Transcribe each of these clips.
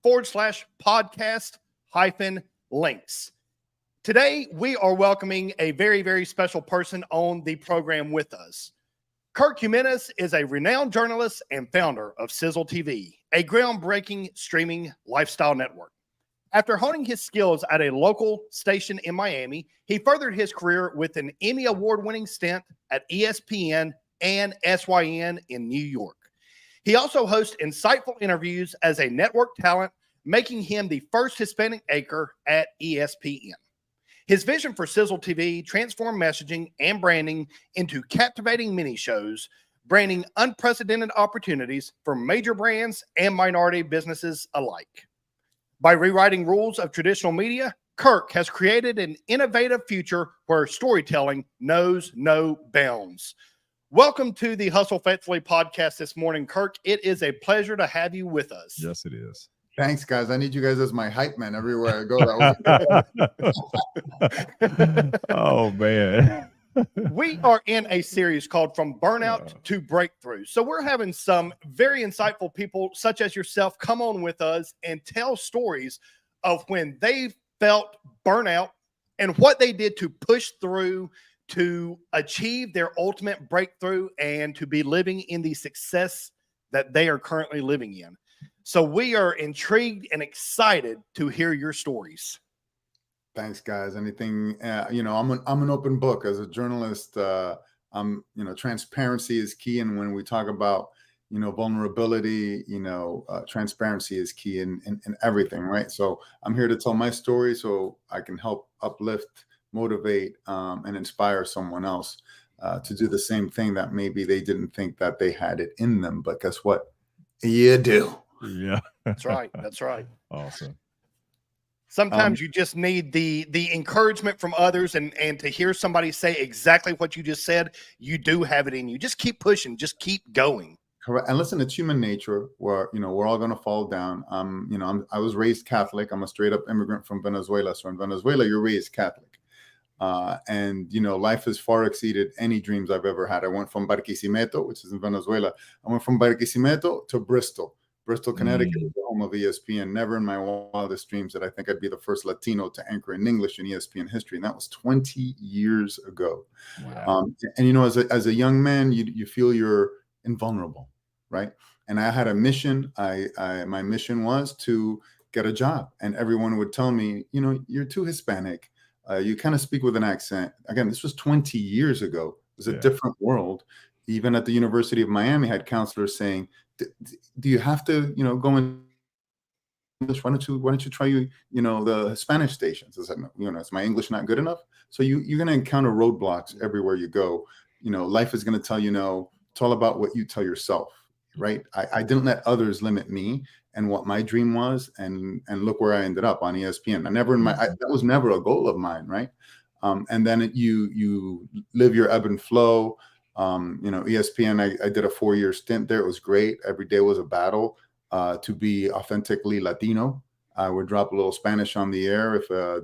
podcast-links. Today, we are welcoming a very, very special person on the program with us. Kirk Gimenez is a renowned journalist and founder of Xizzle TV, a groundbreaking streaming lifestyle network. After honing his skills at a local station in Miami, he furthered his career with an Emmy Award-winning stint at ESPN and SNY in New York. He also hosts insightful interviews as a network talent, making him the first Hispanic anchor at ESPN. His vision for Xizzle TV transformed messaging and branding into captivating mini-shows, branding unprecedented opportunities for major brands and minority businesses alike. By rewriting rules of traditional media, Kirk has created an innovative future where storytelling knows no bounds. Welcome to the Hustle Faithfully podcast this morning, Kirk. It is a pleasure to have you with us. Yes, it is. Thanks, guys. I need you guys as my hype man everywhere I go. Oh, man. We are in a series called From Burnout to Breakthrough. So we're having some very insightful people such as yourself come on with us and tell stories of when they felt burnout and what they did to push through to achieve their ultimate breakthrough and to be living in the success that they are currently living in. So we are intrigued and excited to hear your stories. Thanks, guys. Anything, I'm an open book as a journalist. Transparency is key. And when we talk about, vulnerability, transparency is key in everything, right? So I'm here to tell my story so I can help uplift, motivate, and inspire someone else to do the same thing that maybe they didn't think that they had it in them. But guess what? You do. Yeah. That's right. That's right. Awesome. Sometimes you just need the encouragement from others and to hear somebody say exactly what you just said. You do have it in you. Just keep pushing. Just keep going. Correct. And listen, it's human nature where, we're all going to fall down. I was raised Catholic. I'm a straight up immigrant from Venezuela. So in Venezuela, you're raised Catholic. Life has far exceeded any dreams I've ever had. I went from Barquisimeto, which is in Venezuela. I went from Barquisimeto to Bristol. Bristol, Connecticut is the home of ESPN. Never in my wildest dreams did I think I'd be the first Latino to anchor in English in ESPN history. And that was 20 years ago. Wow. As a young man, you feel you're invulnerable, right? And I had a mission. My mission was to get a job. And everyone would tell me, you're too Hispanic. You kind of speak with an accent. Again, this was 20 years ago. It was a different world. Even at the University of Miami, I had counselors saying, do you have to, go in English? Why don't you try, the Spanish stations? I said, no, is my English not good enough? So you're going to encounter roadblocks everywhere you go. Life is going to tell it's all about what you tell yourself, right? I didn't let others limit me and what my dream was. And look where I ended up on ESPN. That was never a goal of mine, right? And then you live your ebb and flow. ESPN, I did a 4-year stint there. It was great. Every day was a battle to be authentically Latino. I would drop a little Spanish on the air. If a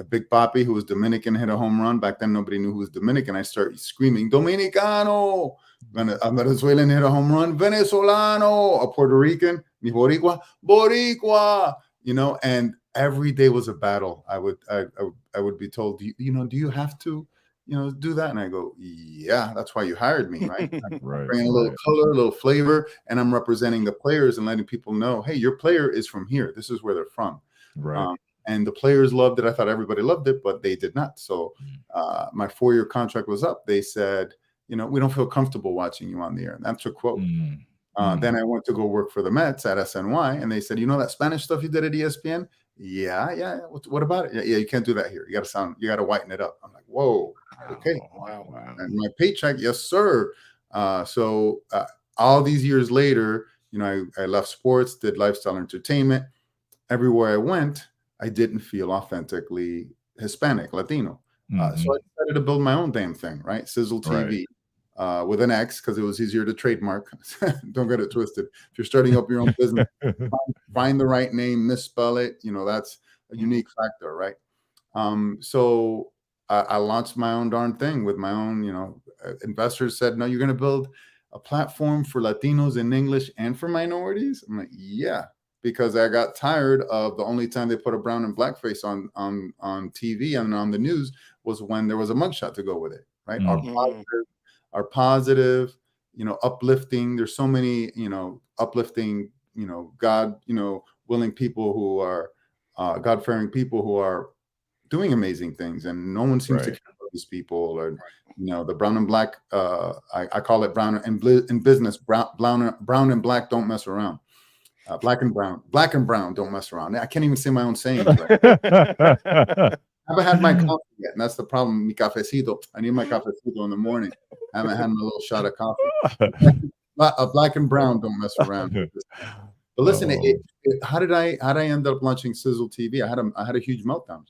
Big Papi, who was Dominican, hit a home run, back then nobody knew who was Dominican, I started screaming, Dominicano. A Venezuelan hit a home run, Venezolano. A Puerto Rican, mi Boricua, Boricua. And every day was a battle. I would be told, do you have to do that? And I go, yeah, that's why you hired me, right? Right. Bringing a little color, a little flavor, and I'm representing the players and letting people know, hey, your player is from here. This is where they're from. Right. And the players loved it. I thought everybody loved it, but they did not. So my 4-year contract was up. They said, we don't feel comfortable watching you on the air. And that's a quote. Then I went to go work for the Mets at SNY, and they said, that Spanish stuff you did at ESPN? Yeah. What about it? Yeah, you can't do that here. You got to whiten it up. I'm like, whoa, okay. Wow. And my paycheck, yes, sir. So all these years later, I left sports, did lifestyle entertainment. Everywhere I went, I didn't feel authentically Hispanic, Latino. So I decided to build my own damn thing, right? Xizzle TV. With an X, because it was easier to trademark. Don't get it twisted. If you're starting up your own business, find the right name, misspell it. That's a unique factor, right? So I launched my own darn thing with my own, investors said, no, you're going to build a platform for Latinos in English and for minorities. I'm like, yeah, because I got tired of the only time they put a brown and black face on TV and on the news was when there was a mugshot to go with it, right? Our positive, uplifting. There's so many, uplifting, God, willing people who are God-fearing people who are doing amazing things, and no one seems to care about these people. Or the brown and black, I call it brown and in business, brown and black don't mess around. Black and brown don't mess around. I can't even say my own sayings. Right? I haven't had my coffee yet, and that's the problem. Mi cafecito. I need my cafecito in the morning. I haven't had my little shot of coffee. Black and brown don't mess around. But listen, how did I end up launching Xizzle TV? I had a huge meltdown.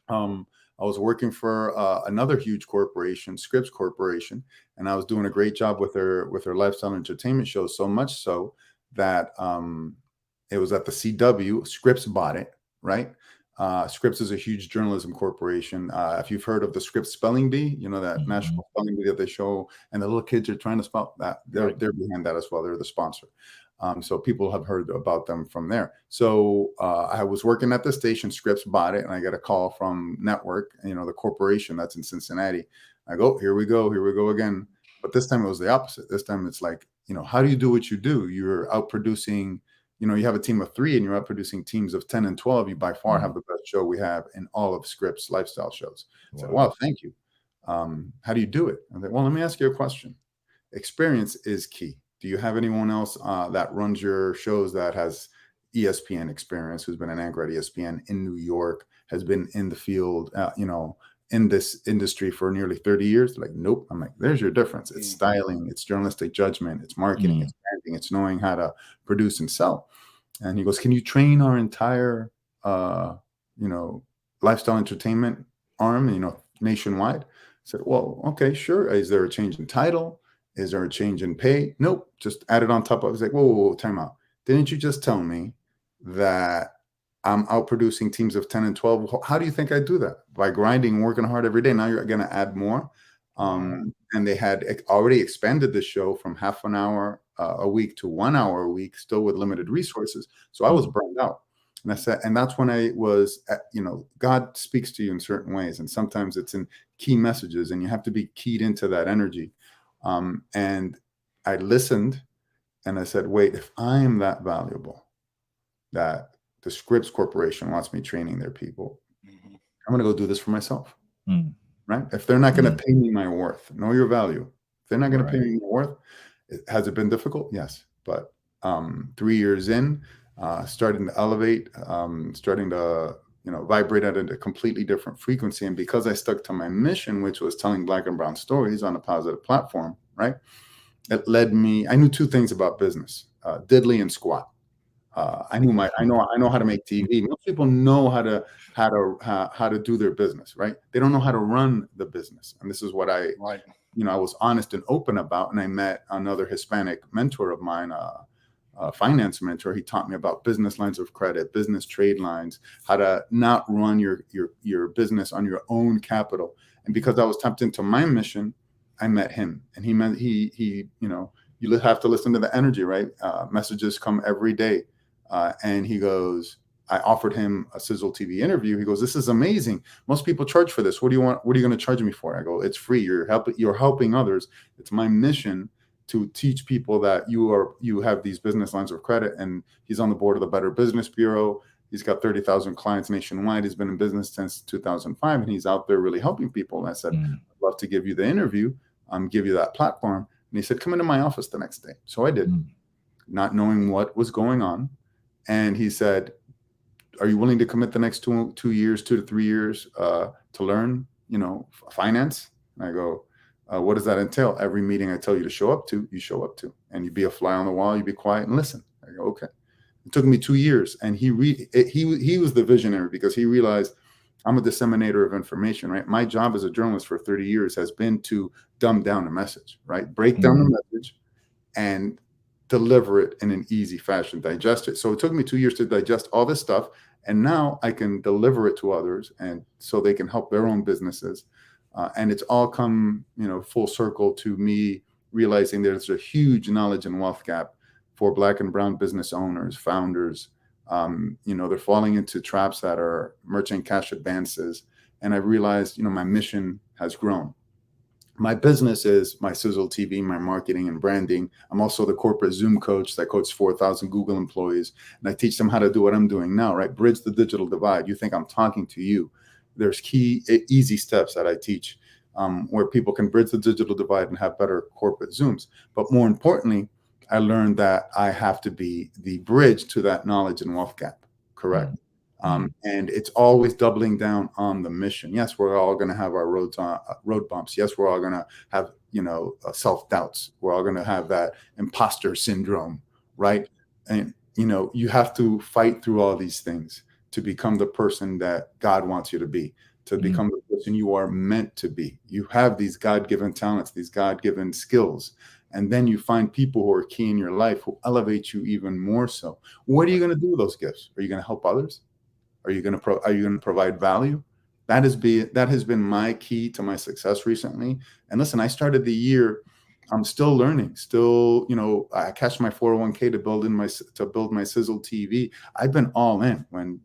I was working for another huge corporation, Scripps Corporation, and I was doing a great job with their lifestyle entertainment show. So much so that it was at the CW. Scripps bought it, right? Scripps is a huge journalism corporation. If you've heard of the Scripps Spelling Bee, that national spelling bee that they show, and the little kids are trying to spell that. They're behind that as well. They're the sponsor. So people have heard about them from there. So I was working at the station. Scripps bought it, and I got a call from Network, the corporation that's in Cincinnati. I go, here we go again. But this time it was the opposite. This time it's like, how do you do what you do? You're out producing. You have a team of 3 and you're out producing teams of 10 and 12. You by far have the best show we have in all of Scripps lifestyle shows. I said, wow, thank you. How do you do it? I said, well, let me ask you a question. Experience is key. Do you have anyone else that runs your shows that has ESPN experience, who's been an anchor at ESPN in New York, has been in the field, in this industry for nearly 30 years? Like, nope. I'm like, there's your difference. It's styling, it's journalistic judgment, it's marketing, it's branding, it's knowing how to produce and sell. And he goes, can you train our entire, lifestyle entertainment arm, nationwide? I said, well, okay, sure. Is there a change in title? Is there a change in pay? Nope. Just add it on top of it. I was like, whoa, time out. Didn't you just tell me that I'm out producing teams of 10 and 12? How do you think I do that? By grinding, working hard every day. Now you're going to add more. And they had already expanded the show from half an hour a week to 1 hour a week, still with limited resources. So I was burned out. And I said, and that's when I was, God speaks to you in certain ways. And sometimes it's in key messages, and you have to be keyed into that energy. And I listened, and I said, wait, if I am that valuable that the Scripps Corporation wants me training their people, I'm going to go do this for myself. Right? If they're not going to pay me my worth, know your value. If they're not going to pay me my worth, has it been difficult? Yes. But 3 years in, starting to elevate, starting to vibrate at a completely different frequency. And because I stuck to my mission, which was telling Black and brown stories on a positive platform, right? It led me. I knew 2 things about business: diddly and squat. I know how to make TV. Most people know how to do their business, right? They don't know how to run the business. And this is what I was honest and open about. And I met another Hispanic mentor of mine, a finance mentor. He taught me about business lines of credit, business trade lines, how to not run your business on your own capital. And because I was tapped into my mission, I met him, and you have to listen to the energy, right? Messages come every day. And he goes, I offered him a Xizzle TV interview. He goes, this is amazing. Most people charge for this. What do you want? What are you going to charge me for? I go, it's free. You're helping others. It's my mission to teach people that you have these business lines of credit. And he's on the board of the Better Business Bureau. He's got 30,000 clients nationwide. He's been in business since 2005, and he's out there really helping people. And I said, I'd love to give you the interview, give you that platform. And he said, come into my office the next day. So I did, not knowing what was going on. And he said, are you willing to commit the next 2 years, 2 to 3 years to learn, finance? And I go, what does that entail? Every meeting I tell you to show up to, you show up to, and you be a fly on the wall. You be quiet and listen. I go, okay. It took me 2 years, and he was the visionary, because he realized I'm a disseminator of information, right? My job as a journalist for 30 years has been to dumb down a message, right? Break down the message and deliver it in an easy fashion, digest it. So it took me 2 years to digest all this stuff, and now I can deliver it to others, and so they can help their own businesses. And it's all come, full circle to me realizing there's a huge knowledge and wealth gap for Black and brown business owners, founders. They're falling into traps that are merchant cash advances. And I realized, my mission has grown. My business is my Xizzle TV, my marketing and branding. I'm also the corporate Zoom coach that coaches 4,000 Google employees. And I teach them how to do what I'm doing now, right? Bridge the digital divide. You think I'm talking to you. There's key, easy steps that I teach where people can bridge the digital divide and have better corporate Zooms. But more importantly, I learned that I have to be the bridge to that knowledge and wealth gap. Correct. And it's always doubling down on the mission. Yes, we're all going to have our road bumps. Yes, we're all going to have, self-doubts. We're all going to have that imposter syndrome, right? And, you have to fight through all these things to become the person that God wants you to be, to become the person you are meant to be. You have these God-given talents, these God-given skills. And then you find people who are key in your life who elevate you even more so. What are you going to do with those gifts? Are you going to help others? Are you going to provide value? That has been my key to my success recently. And listen, I started the year. I'm still learning. I cashed my 401k to build my Xizzle TV. I've been all in. When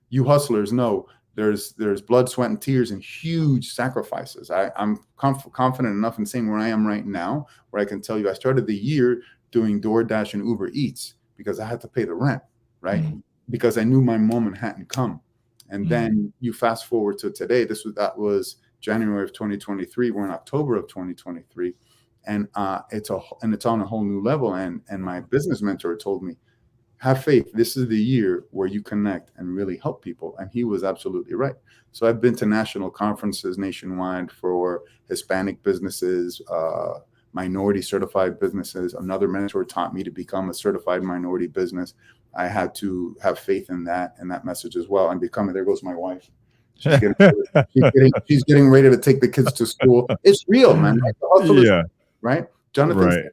you hustlers know there's blood, sweat, and tears and huge sacrifices. I'm confident enough in saying where I am right now, where I can tell you I started the year doing DoorDash and Uber Eats because I had to pay the rent, right? Because I knew my moment hadn't come. And then you fast forward to today. That was January of 2023. We're in October of 2023, and it's on a whole new level. And my business mentor told me, have faith. This is the year where you connect and really help people. And he was absolutely right. So I've been to national conferences nationwide for Hispanic businesses, minority certified businesses. Another mentor taught me to become a certified minority business. I had to have faith in that message as well. And there goes my wife. She's getting ready to take the kids to school. It's real, man. Yeah. Right. Jonathan, right.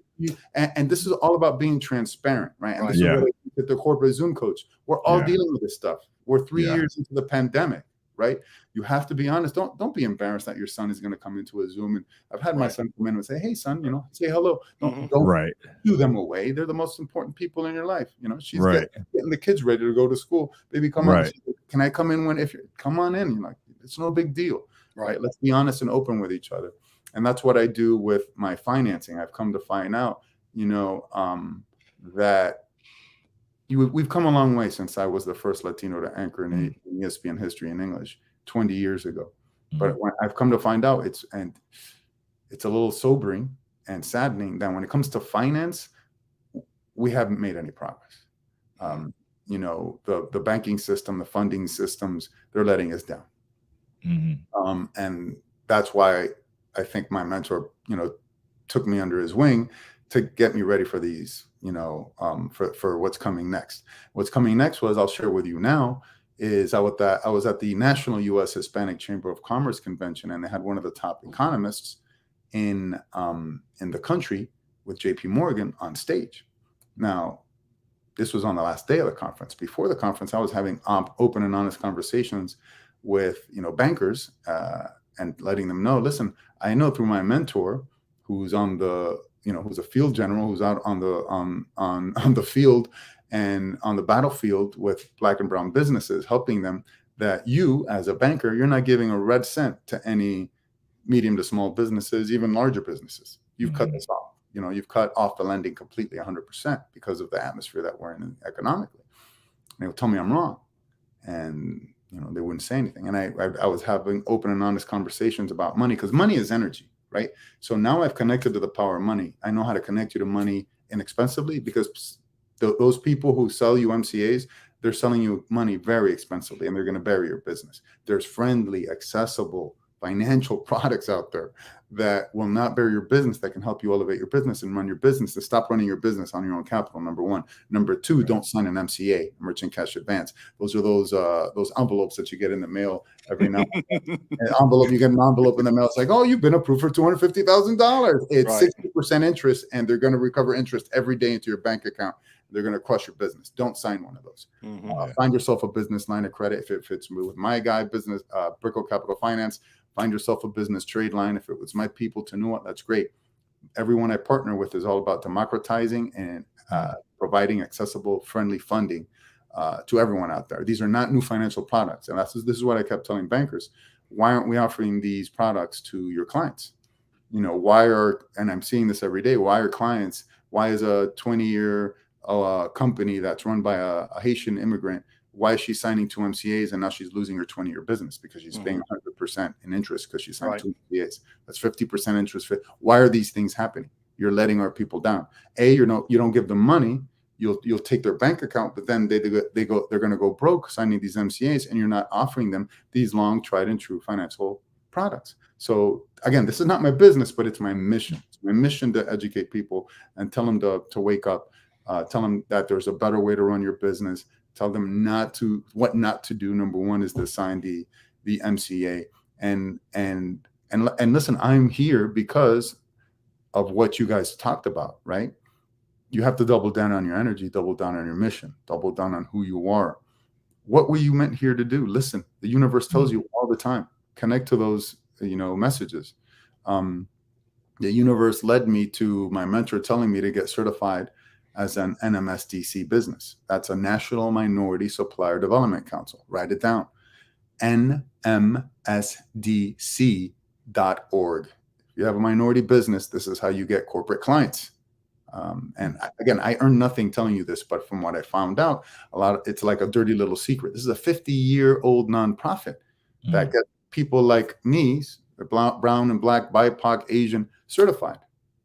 And this is all about being transparent, right? And this is what I teach at the corporate Zoom coach. We're all dealing with this stuff. We're 3 years into the pandemic, right? You have to be honest. Don't be embarrassed that your son is going to come into a Zoom. And I've had my son come in and say, "Hey, son, say hello." Don't do them away. They're the most important people in your life. She's getting the kids ready to go to school. Baby, come on. Can I come in come on in? You're like, it's no big deal, right? Let's be honest and open with each other. And that's what I do with my financing. I've come to find out, that we've come a long way since I was the first Latino to anchor in ESPN history in English 20 years ago. But when I've come to find out, it's a little sobering and saddening that when it comes to finance, we haven't made any progress. The banking system, the funding systems, they're letting us down. And that's why I think my mentor, took me under his wing to get me ready for these, for what's coming next. What's coming next was, I'll share with you now, is I was at the National U.S. Hispanic Chamber of Commerce Convention, and they had one of the top economists in the country with JP Morgan on stage. Now, this was on the last day of the conference. Before the conference, I was having open and honest conversations with bankers and letting them know, listen, I know through my mentor, who's on the who's a field general, who's out on the field and on the battlefield with Black and brown businesses, helping them, that you as a banker, you're not giving a red cent to any medium to small businesses, even larger businesses. You've cut this off. You've cut off the lending completely 100% because of the atmosphere that we're in economically. And they would tell me I'm wrong. And, they wouldn't say anything. And I was having open and honest conversations about money, because money is energy, right? So now I've connected to the power of money. I know how to connect you to money inexpensively, because those people who sell you MCAs, they're selling you money very expensively, and they're going to bury your business. There's friendly, accessible financial products out there that will not bury your business, that can help you elevate your business and run your business, to stop running your business on your own capital, number one. Number two, don't sign an MCA, merchant cash advance. Those are those envelopes that you get in the mail every now and then. You get an envelope in the mail. It's like, oh, you've been approved for $250,000. It's 60% interest, and they're going to recover interest every day into your bank account. They're going to crush your business. Don't sign one of those. Find yourself a business line of credit. If it fits with my guy, business, Brickle Capital Finance. Find yourself a business trade line. If it was my people to know it, that's great. Everyone I partner with is all about democratizing and providing accessible, friendly funding to everyone out there. These are not new financial products. And this is what I kept telling bankers. Why aren't we offering these products to your clients? And I'm seeing this every day, why is a 20-year company that's run by a Haitian immigrant, why is she signing 2 MCAs and now she's losing her 20-year business because she's paying 100% in interest because she signed 2 MCAs? That's 50% interest. Why are these things happening? You're letting our people down. You don't give them money. You'll take their bank account, but then they're going to go broke signing these MCAs, and you're not offering them these long, tried and true financial products. So again, this is not my business, but it's my mission. It's my mission to educate people and tell them to wake up, tell them that there's a better way to run your business, tell them what not to do. Number one is to sign the MCA. And listen, I'm here because of what you guys talked about, right? You have to double down on your energy, double down on your mission, double down on who you are. What were you meant here to do? Listen, the universe tells you all the time. Connect to those, messages. The universe led me to my mentor telling me to get certified as an NMSDC business. That's a National Minority Supplier Development Council. Write it down. NMSDC.org. If you have a minority business, this is how you get corporate clients. And again, I earn nothing telling you this, but from what I found out, it's like a dirty little secret. This is a 50-year-old nonprofit that gets people like me, brown and black, BIPOC, Asian, certified,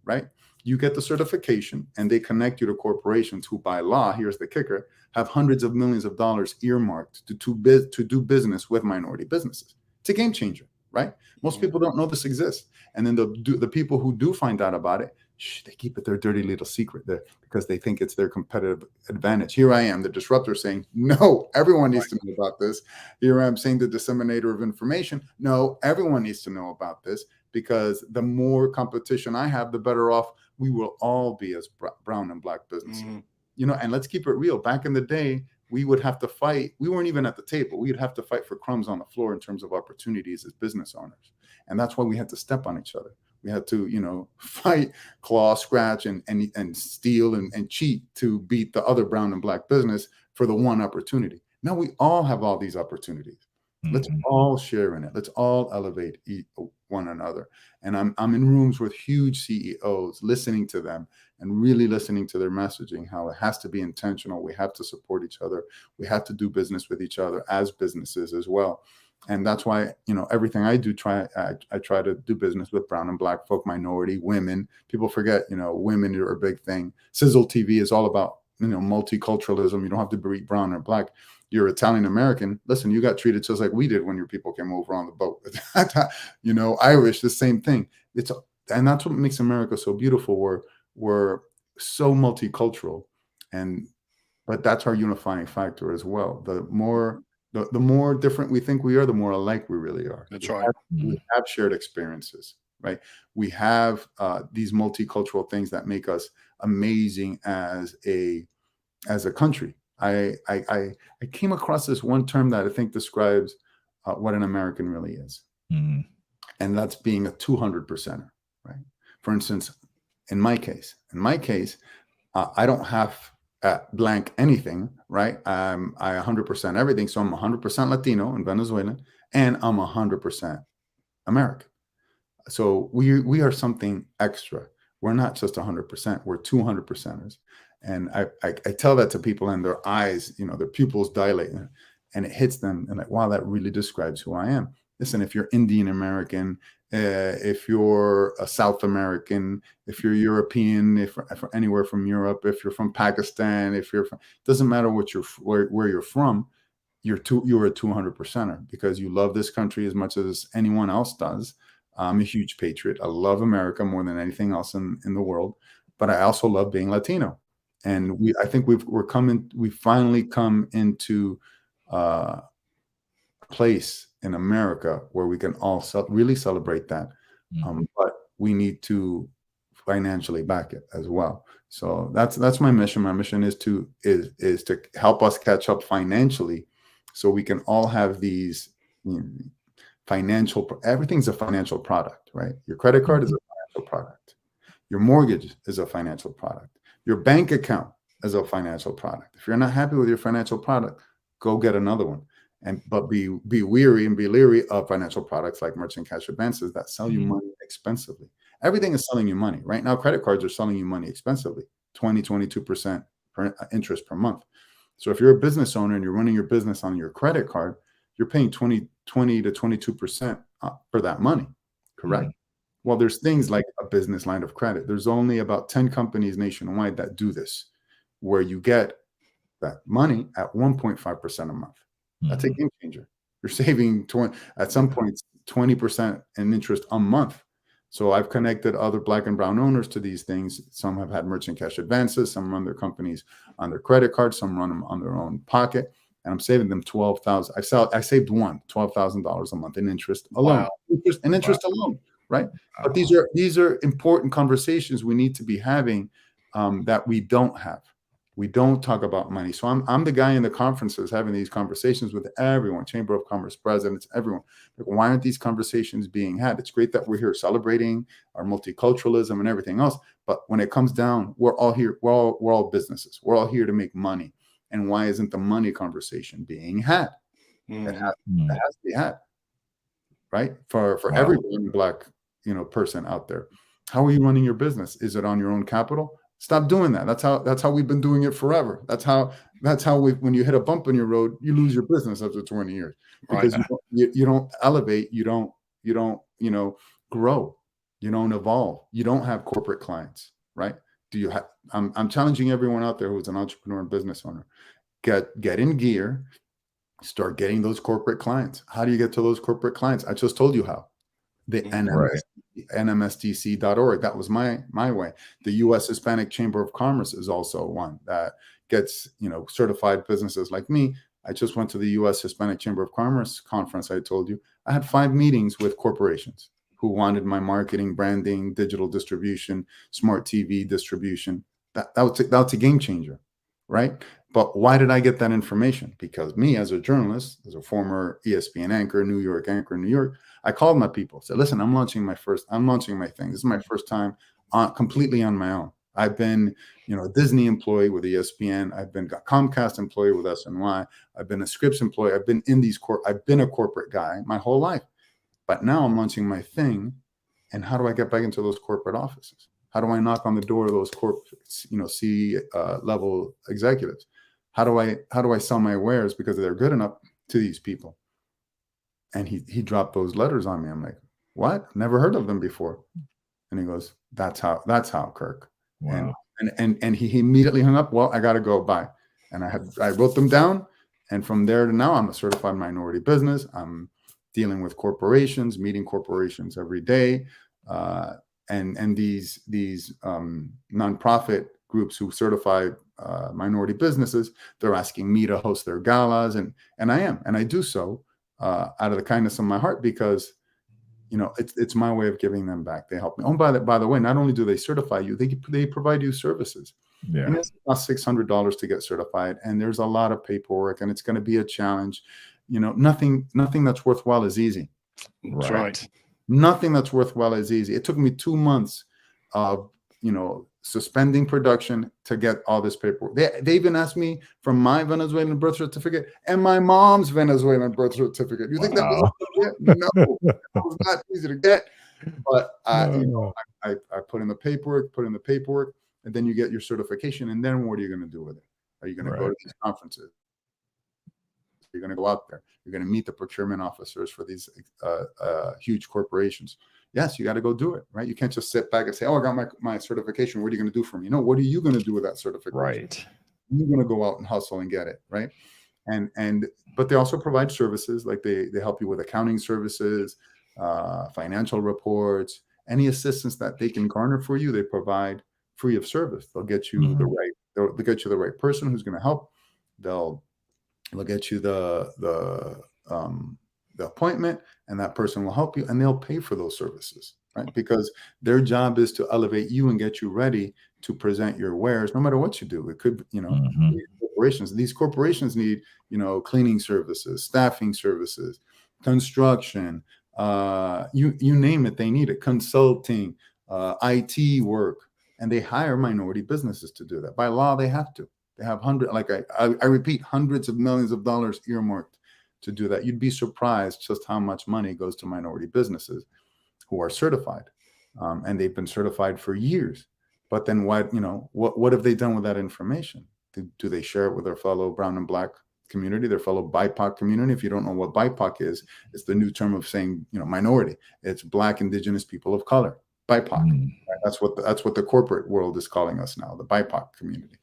right? You get the certification and they connect you to corporations who by law, here's the kicker, have hundreds of millions of dollars earmarked to do business with minority businesses. It's a game changer, right? Most people don't know this exists. And then the people who do find out about it, they keep it their dirty little secret there because they think it's their competitive advantage. Here I am, the disruptor, saying, no, everyone needs to know about this. Here I am saying the disseminator of information. No, everyone needs to know about this because the more competition I have, the better off we will all be as brown and black businesses. And let's keep it real. Back in the day, we would have to fight. We weren't even at the table. We'd have to fight for crumbs on the floor in terms of opportunities as business owners. And that's why we had to step on each other. We had to, fight, claw, scratch, and steal and cheat to beat the other brown and black business for the one opportunity. Now we all have all these opportunities. Let's all share in it. Let's all elevate one another. And I'm in rooms with huge CEOs, listening to them and really listening to their messaging, how it has to be intentional. We have to support each other. We have to do business with each other as businesses as well. And that's why, everything I do, I try to do business with brown and black folk, minority, women. People forget, women are a big thing. Xizzle TV is all about, multiculturalism. You don't have to be brown or black. You're Italian American. Listen, you got treated just like we did when your people came over on the boat. Irish, the same thing. And that's what makes America so beautiful. We're so multicultural, but that's our unifying factor as well. The more different we think we are, the more alike we really are. That's right. We have shared experiences, right? We have these multicultural things that make us amazing as a country. I came across this one term that I think describes what an American really is. And that's being a 200%er, right? For instance, in my case, I don't have blank anything, right? I 100% everything. So I'm 100% Latino and Venezuelan, and I'm 100% American. So we are something extra. We're not just 100%. We're 200%ers. And I tell that to people, and their eyes, their pupils dilate, and it hits them. And like, wow, that really describes who I am. Listen, if you're Indian American, if you're a South American, if you're European, if anywhere from Europe, if you're from Pakistan, doesn't matter where you're from, you're a 200%er because you love this country as much as anyone else does. I'm a huge patriot. I love America more than anything else in the world, but I also love being Latino. And I think we finally come into a place in America where we can all really celebrate that. But we need to financially back it as well. So that's my mission. My mission is to help us catch up financially so we can all have these everything's a financial product, right? Your credit card is a financial product. Your mortgage is a financial product. Your bank account is a financial product. If you're not happy with your financial product, go get another one. But be weary and be leery of financial products like merchant cash advances that sell you money expensively. Everything is selling you money. Right now, credit cards are selling you money expensively, 22% interest per month. So if you're a business owner and you're running your business on your credit card, you're paying 20 to 22% for that money, correct? Well, there's things like a business line of credit. There's only about 10 companies nationwide that do this, where you get that money at 1.5% a month. That's a game changer. You're saving at some point 20% in interest a month. So I've connected other Black and brown owners to these things. Some have had merchant cash advances. Some run their companies on their credit card. Some run them on their own pocket. And I'm saving them $12,000. I saved $12,000 a month in interest alone. Wow. Interest alone, right? But these are important conversations we need to be having that we don't have. We don't talk about money. So I'm the guy in the conferences having these conversations with everyone, Chamber of Commerce presidents, everyone. Like, why aren't these conversations being had? It's great that we're here celebrating our multiculturalism and everything else. But when it comes down, we're all here. We're all businesses. We're all here to make money. And why isn't the money conversation being had? It has to be had, right? For every Black person out there. How are you running your business? Is it on your own capital? Stop doing that. That's how we've been doing it forever. That's how when you hit a bump in your road, you lose your business after 20 years because you don't elevate, you don't grow, you don't evolve, you don't have corporate clients, right? Do you have? I'm challenging everyone out there who's an entrepreneur and business owner. Get in gear, start getting those corporate clients. How do you get to those corporate clients? I just told you how. The NMSDC.org. That was my way. The U.S. Hispanic Chamber of Commerce is also one that gets certified businesses like me. I just went to the U.S. Hispanic Chamber of Commerce conference. I told you I had 5 meetings with corporations who wanted my marketing, branding, digital distribution, smart TV distribution. That's a game changer, right? But why did I get that information? Because me, as a journalist, as a former ESPN anchor, New York anchor in New York, I called my people, said, listen, I'm launching my thing. This is my first time completely on my own. I've been, a Disney employee with ESPN. I've been a Comcast employee with SNY. I've been a Scripps employee. I've been I've been a corporate guy my whole life. But now I'm launching my thing. And how do I get back into those corporate offices? How do I knock on the door of those corporate, level executives? How do I sell my wares because they're good enough to these people? And he dropped those letters on me. I'm like, what? Never heard of them before. And he goes, that's how, Kirk. Wow. And he immediately hung up. Well, I got to go. Bye. And I wrote them down. And from there to now, I'm a certified minority business. I'm dealing with corporations, meeting corporations every day. And these nonprofit groups who certify minority businesses, they're asking me to host their galas. And I do so out of the kindness of my heart because it's my way of giving them back. They help me. Oh, by the way, not only do they certify you, they provide you services. Yeah. It's about $600 to get certified, and there's a lot of paperwork, and it's going to be a challenge. Nothing that's worthwhile is easy. That's right. Nothing that's worthwhile is easy. It took me 2 months of suspending production to get all this paperwork. They even asked me for my Venezuelan birth certificate and my mom's Venezuelan birth certificate. You think that was easy to get? No, it was not easy to get. But I put in the paperwork, and then you get your certification. And then what are you going to do with it? Are you going to go to these conferences? You're going to go out there. You're going to meet the procurement officers for these huge corporations. Yes, you got to go do it, right? You can't just sit back and say, oh, I got my certification. What are you going to do for me? No, what are you going to do with that certification? Right. You're going to go out and hustle and get it, right? But they also provide services, like they help you with accounting services, financial reports, any assistance that they can garner for you, they provide free of service. They'll get you they'll get you the right person who's going to help. They'll get you the appointment, and that person will help you, and they'll pay for those services, right? Because their job is to elevate you and get you ready to present your wares, no matter what you do. It could, corporations. These corporations need, cleaning services, staffing services, construction, you name it, they need it. Consulting, IT work, And they hire minority businesses to do that. By law, they have to. They have I repeat, hundreds of millions of dollars earmarked to do that. You'd be surprised just how much money goes to minority businesses who are certified. And they've been certified for years. But then what have they done with that information? Do they share it with their fellow brown and black community, their fellow BIPOC community? If you don't know what BIPOC is, it's the new term of saying, minority. It's Black, Indigenous, people of color, BIPOC. Right? That's what the corporate world is calling us now, the BIPOC community,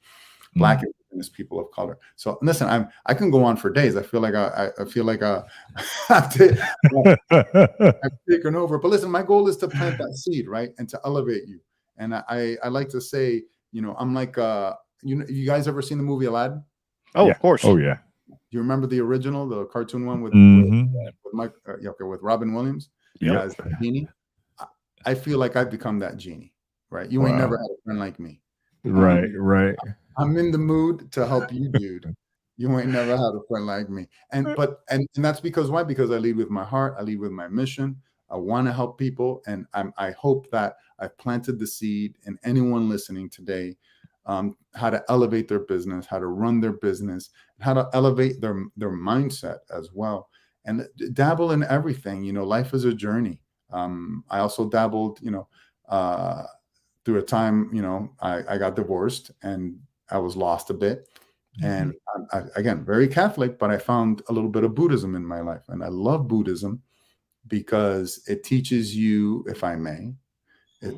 Black, Indigenous, people of color. So listen, I can go on for days. I feel like I've taken over. But listen, my goal is to plant that seed, right, and to elevate you. And I like to say, I'm like, you guys ever seen the movie Aladdin? Oh, of course. Oh, yeah. Do you remember the original, the cartoon one with with Robin Williams? Yep. As the genie? I feel like I've become that genie, right? You ain't never had a friend like me. Right. I'm in the mood to help you, dude. You ain't never had a friend like me. And that's because why? Because I lead with my heart. I lead with my mission. I want to help people. And I hope that I've planted the seed in anyone listening today, how to elevate their business, how to run their business, how to elevate their mindset as well. And dabble in everything. Life is a journey. I also dabbled, through a time, I got divorced and I was lost a bit. And I, again, very Catholic, but I found a little bit of Buddhism in my life. And I love Buddhism because it teaches you, if I may,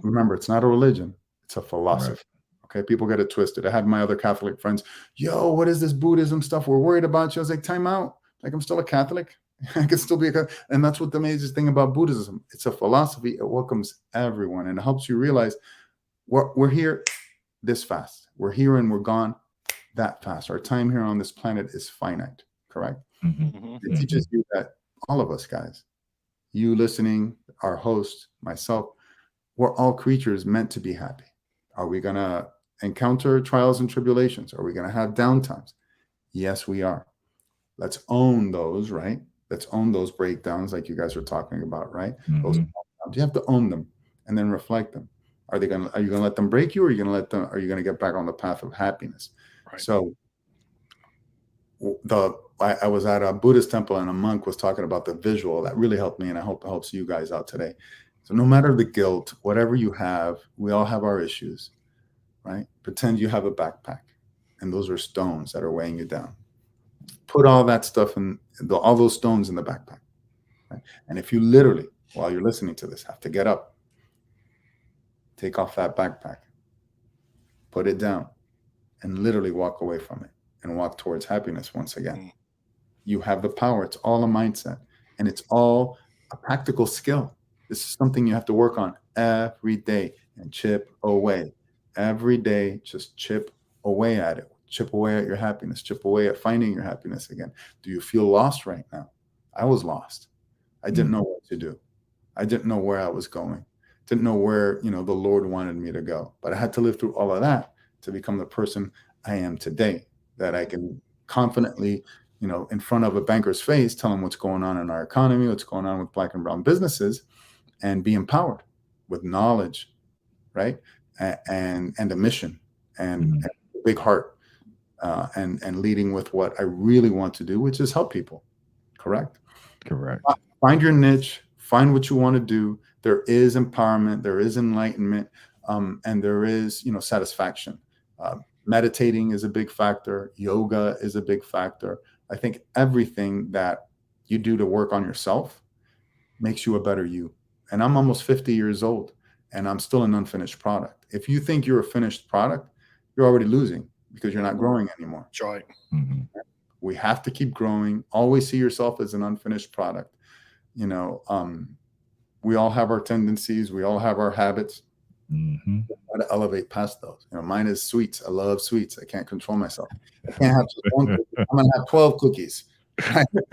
remember, it's not a religion, it's a philosophy. Right. Okay, people get it twisted. I had my other Catholic friends, yo, what is this Buddhism stuff? We're worried about you. I was like, time out. Like, I'm still a Catholic. I can still be a Catholic. And that's what the amazing thing about Buddhism. It's a philosophy. It welcomes everyone. And it helps you realize we're here this fast. We're here and we're gone that fast. Our time here on this planet is finite, correct? It teaches you that all of us, guys, you listening, our host, myself, we're all creatures meant to be happy. Are we going to encounter trials and tribulations? Are we going to have downtimes? Yes, we are. Let's own those, right? Let's own those breakdowns like you guys were talking about, right? Those, you have to own them and then reflect them. Are you going to let them break you, or are you going to get back on the path of happiness? Right. So I was at a Buddhist temple and a monk was talking about the visual that really helped me, and I hope it helps you guys out today. So no matter the guilt, whatever you have, we all have our issues, right? Pretend you have a backpack and those are stones that are weighing you down. Put all that stuff all those stones in the backpack. Right? And if you literally, while you're listening to this, have to get up, take off that backpack, put it down, and literally walk away from it and walk towards happiness once again. You have the power. It's all a mindset, and it's all a practical skill. This is something you have to work on every day and chip away. Every day, just chip away at it. Chip away at your happiness. Chip away at finding your happiness again. Do you feel lost right now? I was lost. I didn't know what to do. I didn't know where I was going. Didn't know where, the Lord wanted me to go. But I had to live through all of that to become the person I am today, that I can confidently, in front of a banker's face, tell him what's going on in our economy, what's going on with Black and brown businesses, and be empowered with knowledge, right? And a mission and a big heart, and leading with what I really want to do, which is help people. Correct? Correct. Find your niche, find what you want to do. There is empowerment, there is enlightenment, and there is, satisfaction. Meditating is a big factor. Yoga is a big factor. I think everything that you do to work on yourself makes you a better you. And I'm almost 50 years old and I'm still an unfinished product. If you think you're a finished product, you're already losing because you're not growing anymore. That's right. We have to keep growing. Always see yourself as an unfinished product. We all have our tendencies. We all have our habits. Try to elevate past those. Mine is sweets. I love sweets. I can't control myself. I can't have just one cookie. I'm gonna have 12 cookies.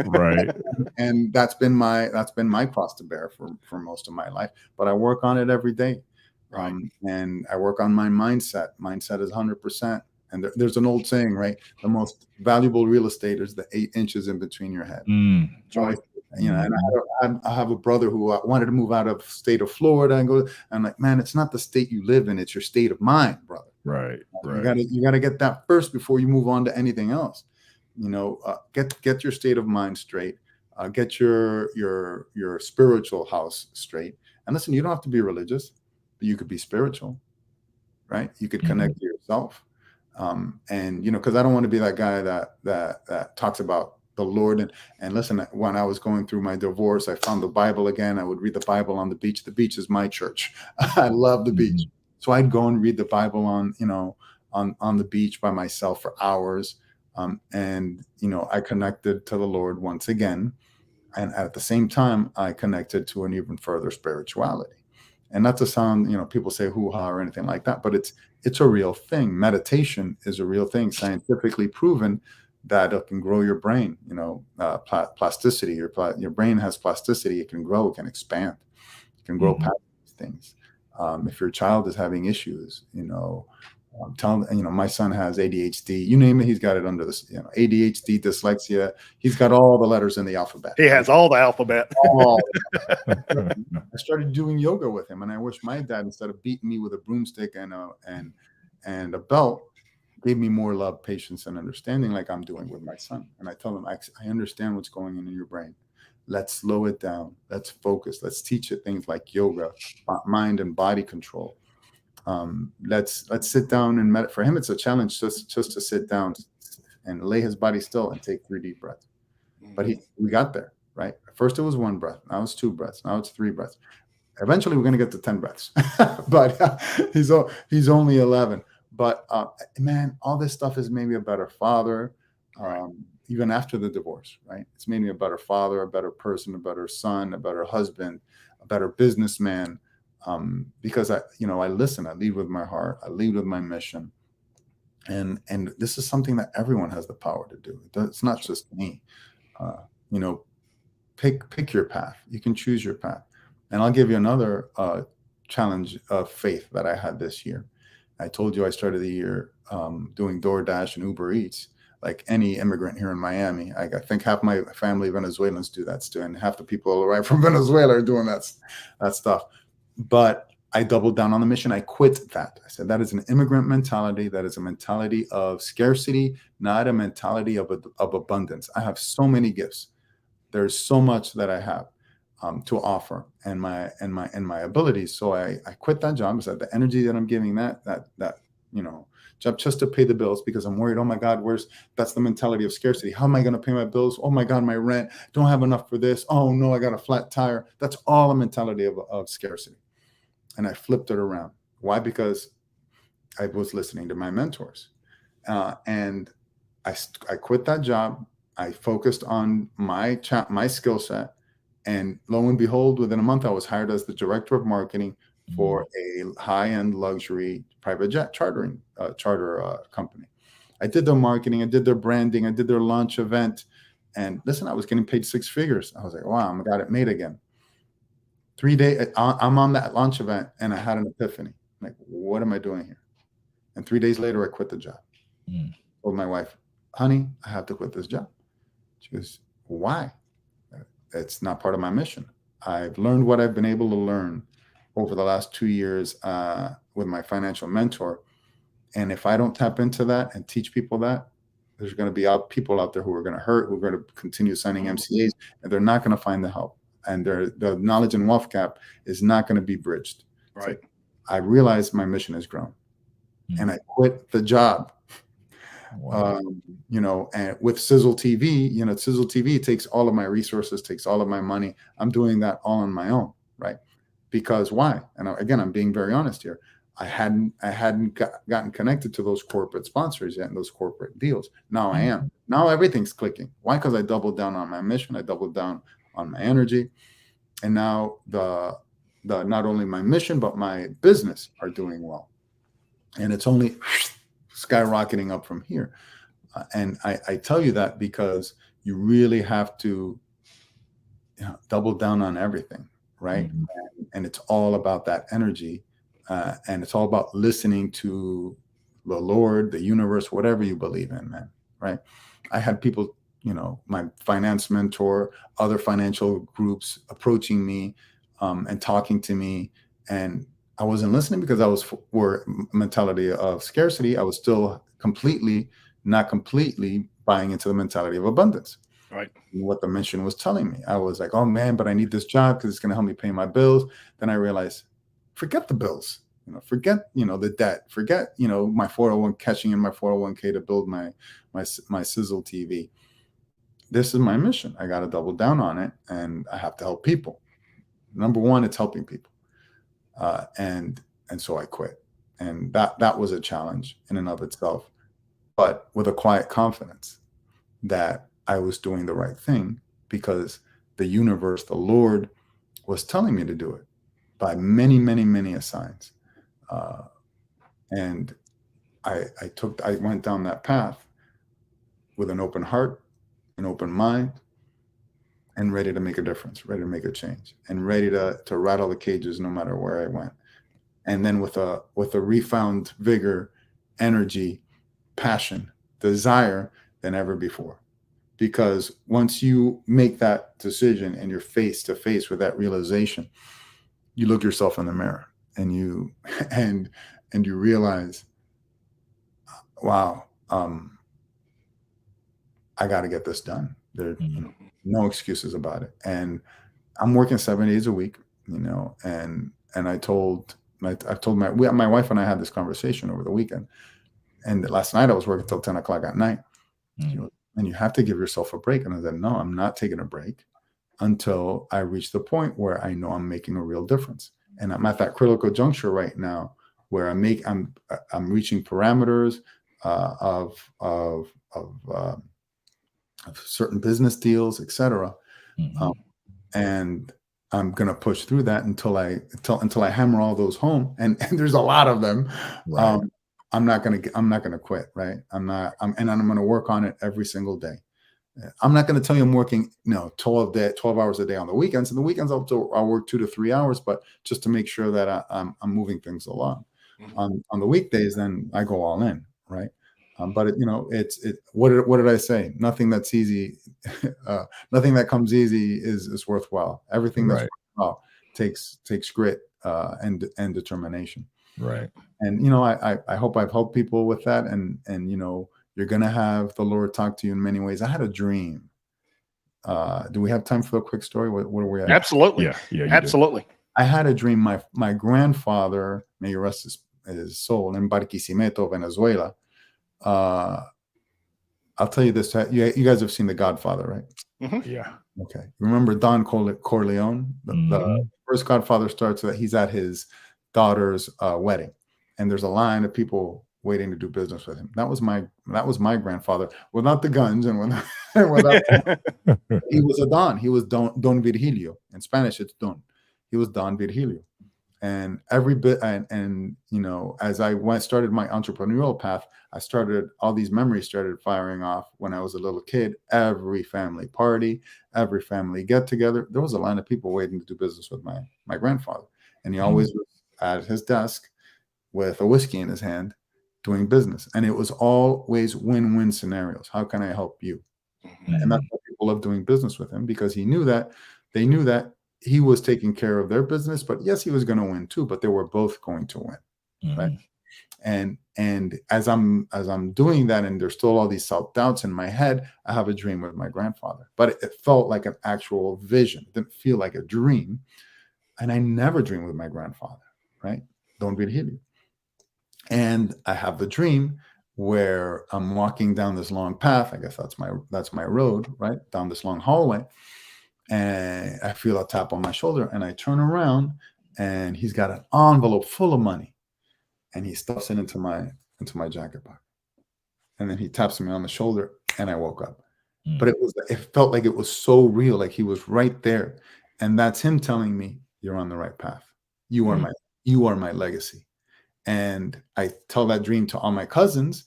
Right. And that's been my cross to bear for most of my life. But I work on it every day. Right. And I work on my mindset. Mindset is 100%. And there's an old saying, right? The most valuable real estate is the 8 inches in between your head. Right. You know, and I have a brother who wanted to move out of state of Florida and go. I'm like, man, it's not the state you live in; it's your state of mind, brother. Right. You gotta get that first before you move on to anything else. You know, get your state of mind straight. Get your spiritual house straight. And listen, you don't have to be religious, but you could be spiritual, right? You could connect to yourself. And you know, because I don't want to be that guy that talks about the Lord. And listen, when I was going through my divorce, I found the Bible again. I would read the Bible on the beach. The beach is my church. I love the beach. So I'd go and read the Bible on the beach by myself for hours. And, you know, I connected to the Lord once again. And at the same time, I connected to an even further spirituality. And not to sound, you know, people say hoo-ha or anything like that, but it's a real thing. Meditation is a real thing, scientifically proven that it can grow your brain. You know, plasticity. Your brain has plasticity. It can grow. It can expand. It can grow past these things. If your child is having issues, you know, my son has ADHD. You name it, he's got it under this. You know, ADHD, dyslexia. He's got all the letters in the alphabet. He has all the alphabet. I started doing yoga with him, and I wish my dad, instead of beating me with a broomstick and a belt, gave me more love, patience, and understanding, like I'm doing with my son. And I tell him, I understand what's going on in your brain. Let's slow it down. Let's focus. Let's teach it things like yoga, mind and body control. Let's sit down and meditate. For him, it's a challenge just to sit down and lay his body still and take 3 deep breaths. But we got there, right? First it was 1 breath. Now it's 2 breaths. Now it's 3 breaths. Eventually we're going to get to 10 breaths, but he's only 11. But man, all this stuff has made me a better father. Even after the divorce, right? It's made me a better father, a better person, a better son, a better husband, a better businessman. Because I listen, I lead with my heart, I lead with my mission. And this is something that everyone has the power to do. It's not just me. You know, pick your path. You can choose your path. And I'll give you another challenge of faith that I had this year. I told you I started the year doing DoorDash and Uber Eats. Like any immigrant here in Miami, I think half my family Venezuelans do that too, and half the people right from Venezuela are doing that stuff. But I doubled down on the mission. I quit that. I said that is an immigrant mentality. That is a mentality of scarcity, not a mentality of abundance. I have so many gifts. There's so much that I have to offer, and my abilities. So I quit that job. I said the energy that I'm giving that job just to pay the bills, because I'm worried, oh my God, that's the mentality of scarcity. How am I going to pay my bills? Oh my God, my rent, don't have enough for this. Oh no, I got a flat tire. That's all a mentality of scarcity. And I flipped it around. Why? Because I was listening to my mentors. And I quit that job. I focused on my skill set. And lo and behold, within a month, I was hired as the director of marketing for a high-end luxury private jet charter company. I did their marketing, I did their branding, I did their launch event, and listen, I was getting paid 6 figures. I was like, wow, I got it made again. 3 days, I'm on that launch event, and I had an epiphany. I'm like, what am I doing here? And 3 days later, I quit the job. Told my wife, honey, I have to quit this job. She goes, why? It's not part of my mission. I've learned what I've been able to learn over the last 2 years with my financial mentor. And if I don't tap into that and teach people that, there's going to be people out there who are going to hurt, who are going to continue signing MCAs, and they're not going to find the help. And the knowledge and wealth gap is not going to be bridged. Right. So I realized my mission has grown. And I quit the job. Wow. And with Xizzle TV, Xizzle TV takes all of my resources, takes all of my money. I'm doing that all on my own, right? Because why? And again, I'm being very honest here. I hadn't gotten connected to those corporate sponsors yet and those corporate deals. Now I am. Now everything's clicking. Why? Because I doubled down on my mission. I doubled down on my energy. And now the not only my mission, but my business are doing well. And it's only skyrocketing up from here. And I tell you that because you really have to double down on everything. Right. And it's all about that energy. And it's all about listening to the Lord, the universe, whatever you believe in, man. Right. I had people my finance mentor, other financial groups approaching me and talking to me, and I wasn't listening because I was for mentality of scarcity. I was still not completely buying into the mentality of abundance. Right. What the mission was telling me. I was like, oh man, but I need this job because it's going to help me pay my bills. Then I realized, forget the bills, forget, the debt, forget, my 401 catching in my 401k to build my Xizzle TV. This is my mission. I got to double down on it, and I have to help people. Number one, it's helping people. And so I quit. And that was a challenge in and of itself, but with a quiet confidence that I was doing the right thing, because the universe, the Lord, was telling me to do it by many, many, many signs. And I went down that path with an open heart, an open mind, and ready to make a difference, ready to make a change, and ready to rattle the cages no matter where I went. And then with a refound vigor, energy, passion, desire than ever before. Because once you make that decision and you're face to face with that realization, you look yourself in the mirror and you realize, wow, I got to get this done. There, no excuses about it. And I'm working 7 days a week, and I told my wife and I had this conversation over the weekend. And last night I was working till 10 o'clock at night. And you have to give yourself a break. And I said, no, I'm not taking a break until I reach the point where I know I'm making a real difference. And I'm at that critical juncture right now where I'm reaching parameters of certain business deals, etc. And I'm gonna push through that until I hammer all those home. And there's a lot of them. Right. I'm not gonna quit, right? I'm gonna work on it every single day. I'm not gonna tell you I'm working 12 hours a day on the weekends. And the weekends I'll work 2 to 3 hours, but just to make sure that I'm moving things along. On the weekdays, then I go all in, right? But what did I say? Nothing that's easy, nothing that comes easy is worthwhile. Everything that's worthwhile takes grit and determination. Right. And I hope I've helped people with that. And you're gonna have the Lord talk to you in many ways. I had a dream. Do we have time for a quick story? What are we at? Absolutely. Yeah. Absolutely. I had a dream. My grandfather, may he rest his soul, in Barquisimeto, Venezuela. I'll tell you this. You guys have seen The Godfather, right? Mm-hmm. Yeah. Okay. Remember Don Corleone? The first Godfather starts that he's at his daughter's wedding, and there's a line of people waiting to do business with him. That was my grandfather, without the guns and without he was a Don. He was Don Virgilio. In Spanish, it's Don. He was Don Virgilio. And every bit, and as I started my entrepreneurial path, all these memories started firing off when I was a little kid. Every family party, every family get together, there was a line of people waiting to do business with my grandfather. And he always was at his desk with a whiskey in his hand doing business. And it was always win-win scenarios. How can I help you? And that's why people love doing business with him, because they knew that he was taking care of their business, but yes, he was going to win too, but they were both going to win. Right. And as I'm doing that, and there's still all these self-doubts in my head, I have a dream with my grandfather, but it felt like an actual vision. It didn't feel like a dream. And I never dreamed with my grandfather, right? Don Virgilio. And I have the dream where I'm walking down this long path. I guess that's my road, right? Down this long hallway. And I feel a tap on my shoulder, and I turn around, and he's got an envelope full of money, and he stuffs it into my jacket pocket. And then he taps me on the shoulder, and I woke up. But it felt like it was so real, like he was right there. And that's him telling me, you're on the right path. You are my legacy. And I tell that dream to all my cousins,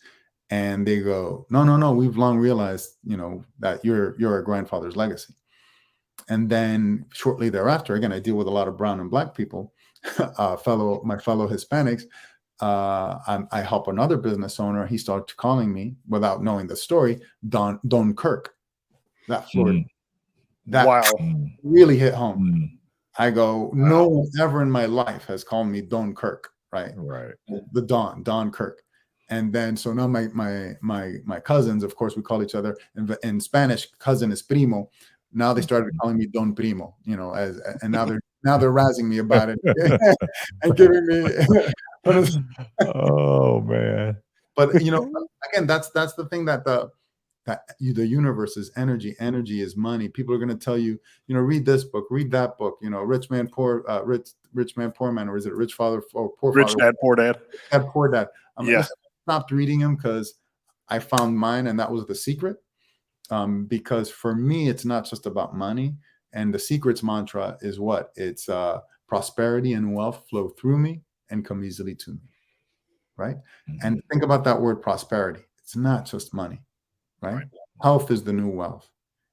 and they go, no, we've long realized, that you're our grandfather's legacy. And then shortly thereafter, again, I deal with a lot of brown and black people, my fellow Hispanics. I help another business owner. He started calling me, without knowing the story, Don Kirk. that Florida. Mm. That Wow. really hit home. Mm. I go, no one ever in my life has called me Don Kirk, right? Right. The Don Kirk. And then so now my cousins, of course, we call each other in Spanish, cousin is primo. Now they started calling me Don Primo, you know, and now they're razzing me about it and giving me Oh man. but you know, again, that's the thing that the universe is energy. Energy is money. People are going to tell you, you know, read this book, read that book, you know, rich man, poor man, or is it rich father or poor Rich father? dad, poor dad. Dad, poor dad. Yeah. I stopped reading them because I found mine, and that was the secret. Because for me, it's not just about money. And the secret's mantra is what? It's prosperity and wealth flow through me and come easily to me. Right? And think about that word prosperity. It's not just money. Right? Health is the new wealth.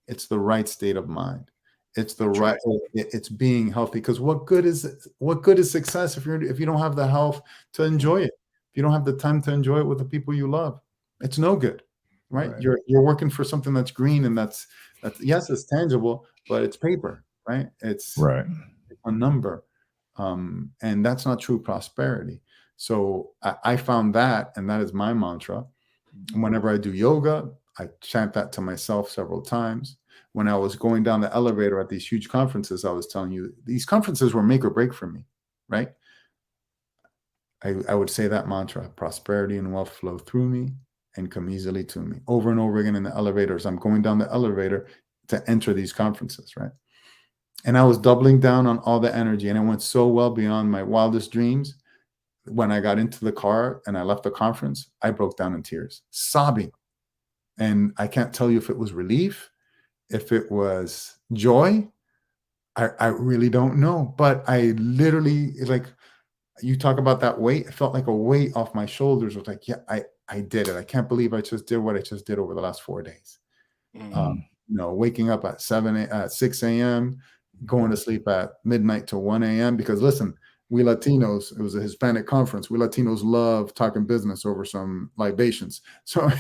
It's the right state of mind. It's the right. It's being healthy. Because what good is success if you don't have the health to enjoy it? If you don't have the time to enjoy it with the people you love, it's no good, right? You're working for something that's green, and that's yes, it's tangible, but it's paper, right? It's a number, and that's not true prosperity. So I found that, and that is my mantra. Whenever I do yoga, I chant that to myself several times. When I was going down the elevator at these huge conferences, I was telling you, these conferences were make or break for me, right? I would say that mantra: prosperity and wealth flow through me and come easily to me, over and over again in the elevators. I'm going down the elevator to enter these conferences, right? And I was doubling down on all the energy, and it went so well beyond my wildest dreams. When I got into the car and I left the conference, I broke down in tears, sobbing. And I can't tell you if it was relief, if it was joy. I really don't know. But I literally, like, you talk about that weight, it felt like a weight off my shoulders. It was like, yeah, I did it. I can't believe I just did what I just did over the last 4 days. You know, waking up at 6 a.m., going to sleep at midnight to 1 a.m. Because listen, we Latinos, it was a Hispanic conference. We Latinos love talking business over some libations. So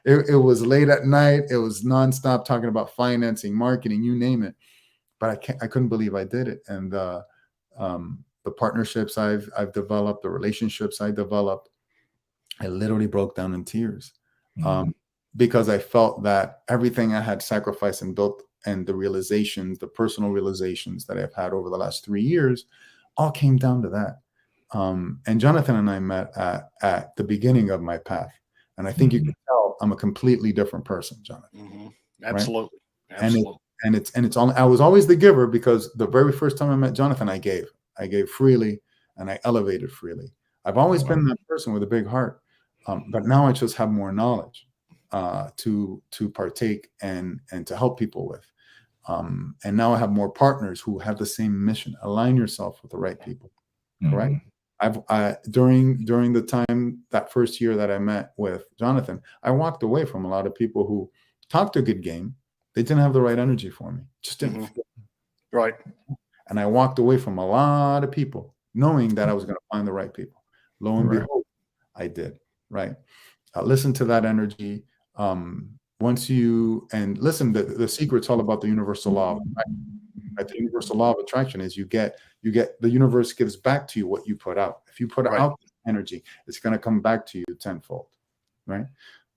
it was late at night. It was nonstop talking about financing, marketing, you name it. But I couldn't believe I did it. And the partnerships I've developed, the relationships I developed, I literally broke down in tears because I felt that everything I had sacrificed and built, and the realizations, the personal realizations that I've had over the last 3 years, all came down to that. And Jonathan and I met at the beginning of my path. And I think you can tell I'm a completely different person, Jonathan. Absolutely. Right? Absolutely. And it's all, I was always the giver, because the very first time I met Jonathan, I gave freely, and I elevated freely. I've always been that person with a big heart. But now I just have more knowledge to partake and to help people with. And now I have more partners who have the same mission. Align yourself with the right people. Correct. During the time, that first year that I met with Jonathan, I walked away from a lot of people who talked a good game. They didn't have the right energy for me. Just didn't feel right. And I walked away from a lot of people knowing that I was going to find the right people. Lo and behold, I did. Right. Listen to that energy. Once you, and listen, the secret's all about the universal law. Right? The universal law of attraction is you get the universe gives back to you what you put out. If you put out energy, it's going to come back to you tenfold. Right.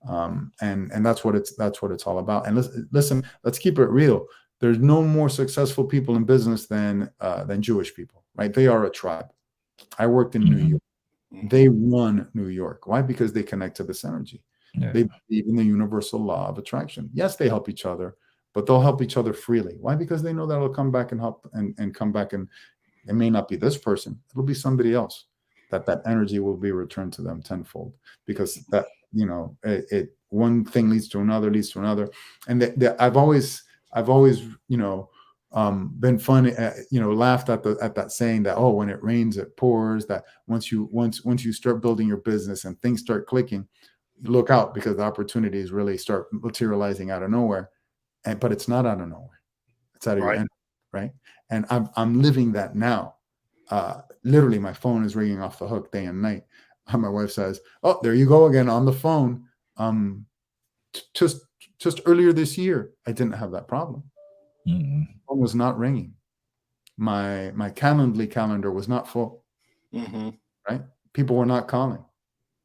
And that's what it's all about. And listen, let's keep it real. There's no more successful people in business than Jewish people. Right. They are a tribe. I worked in New York. They run New York. Why? Because they connect to this energy. They believe in the universal law of attraction. Yes, they help each other, but they'll help each other freely. Why? Because they know that it'll come back and help and come back, and it may not be this person. It'll be somebody else. That energy will be returned to them tenfold, because that, you know, it one thing leads to another. And I've always, you know, been funny, you know, laughed at that saying that, oh, when it rains, it pours. That once you start building your business and things start clicking, look out, because the opportunities really start materializing out of nowhere. But it's not out of nowhere. It's out of your energy, right? And I'm living that now. Literally, my phone is ringing off the hook day and night. My wife says, "Oh, there you go again on the phone." Just Just earlier this year, I didn't have that problem. Mm-hmm. Phone was not ringing. My Calendly calendar was not full. Mm-hmm. Right? People were not calling,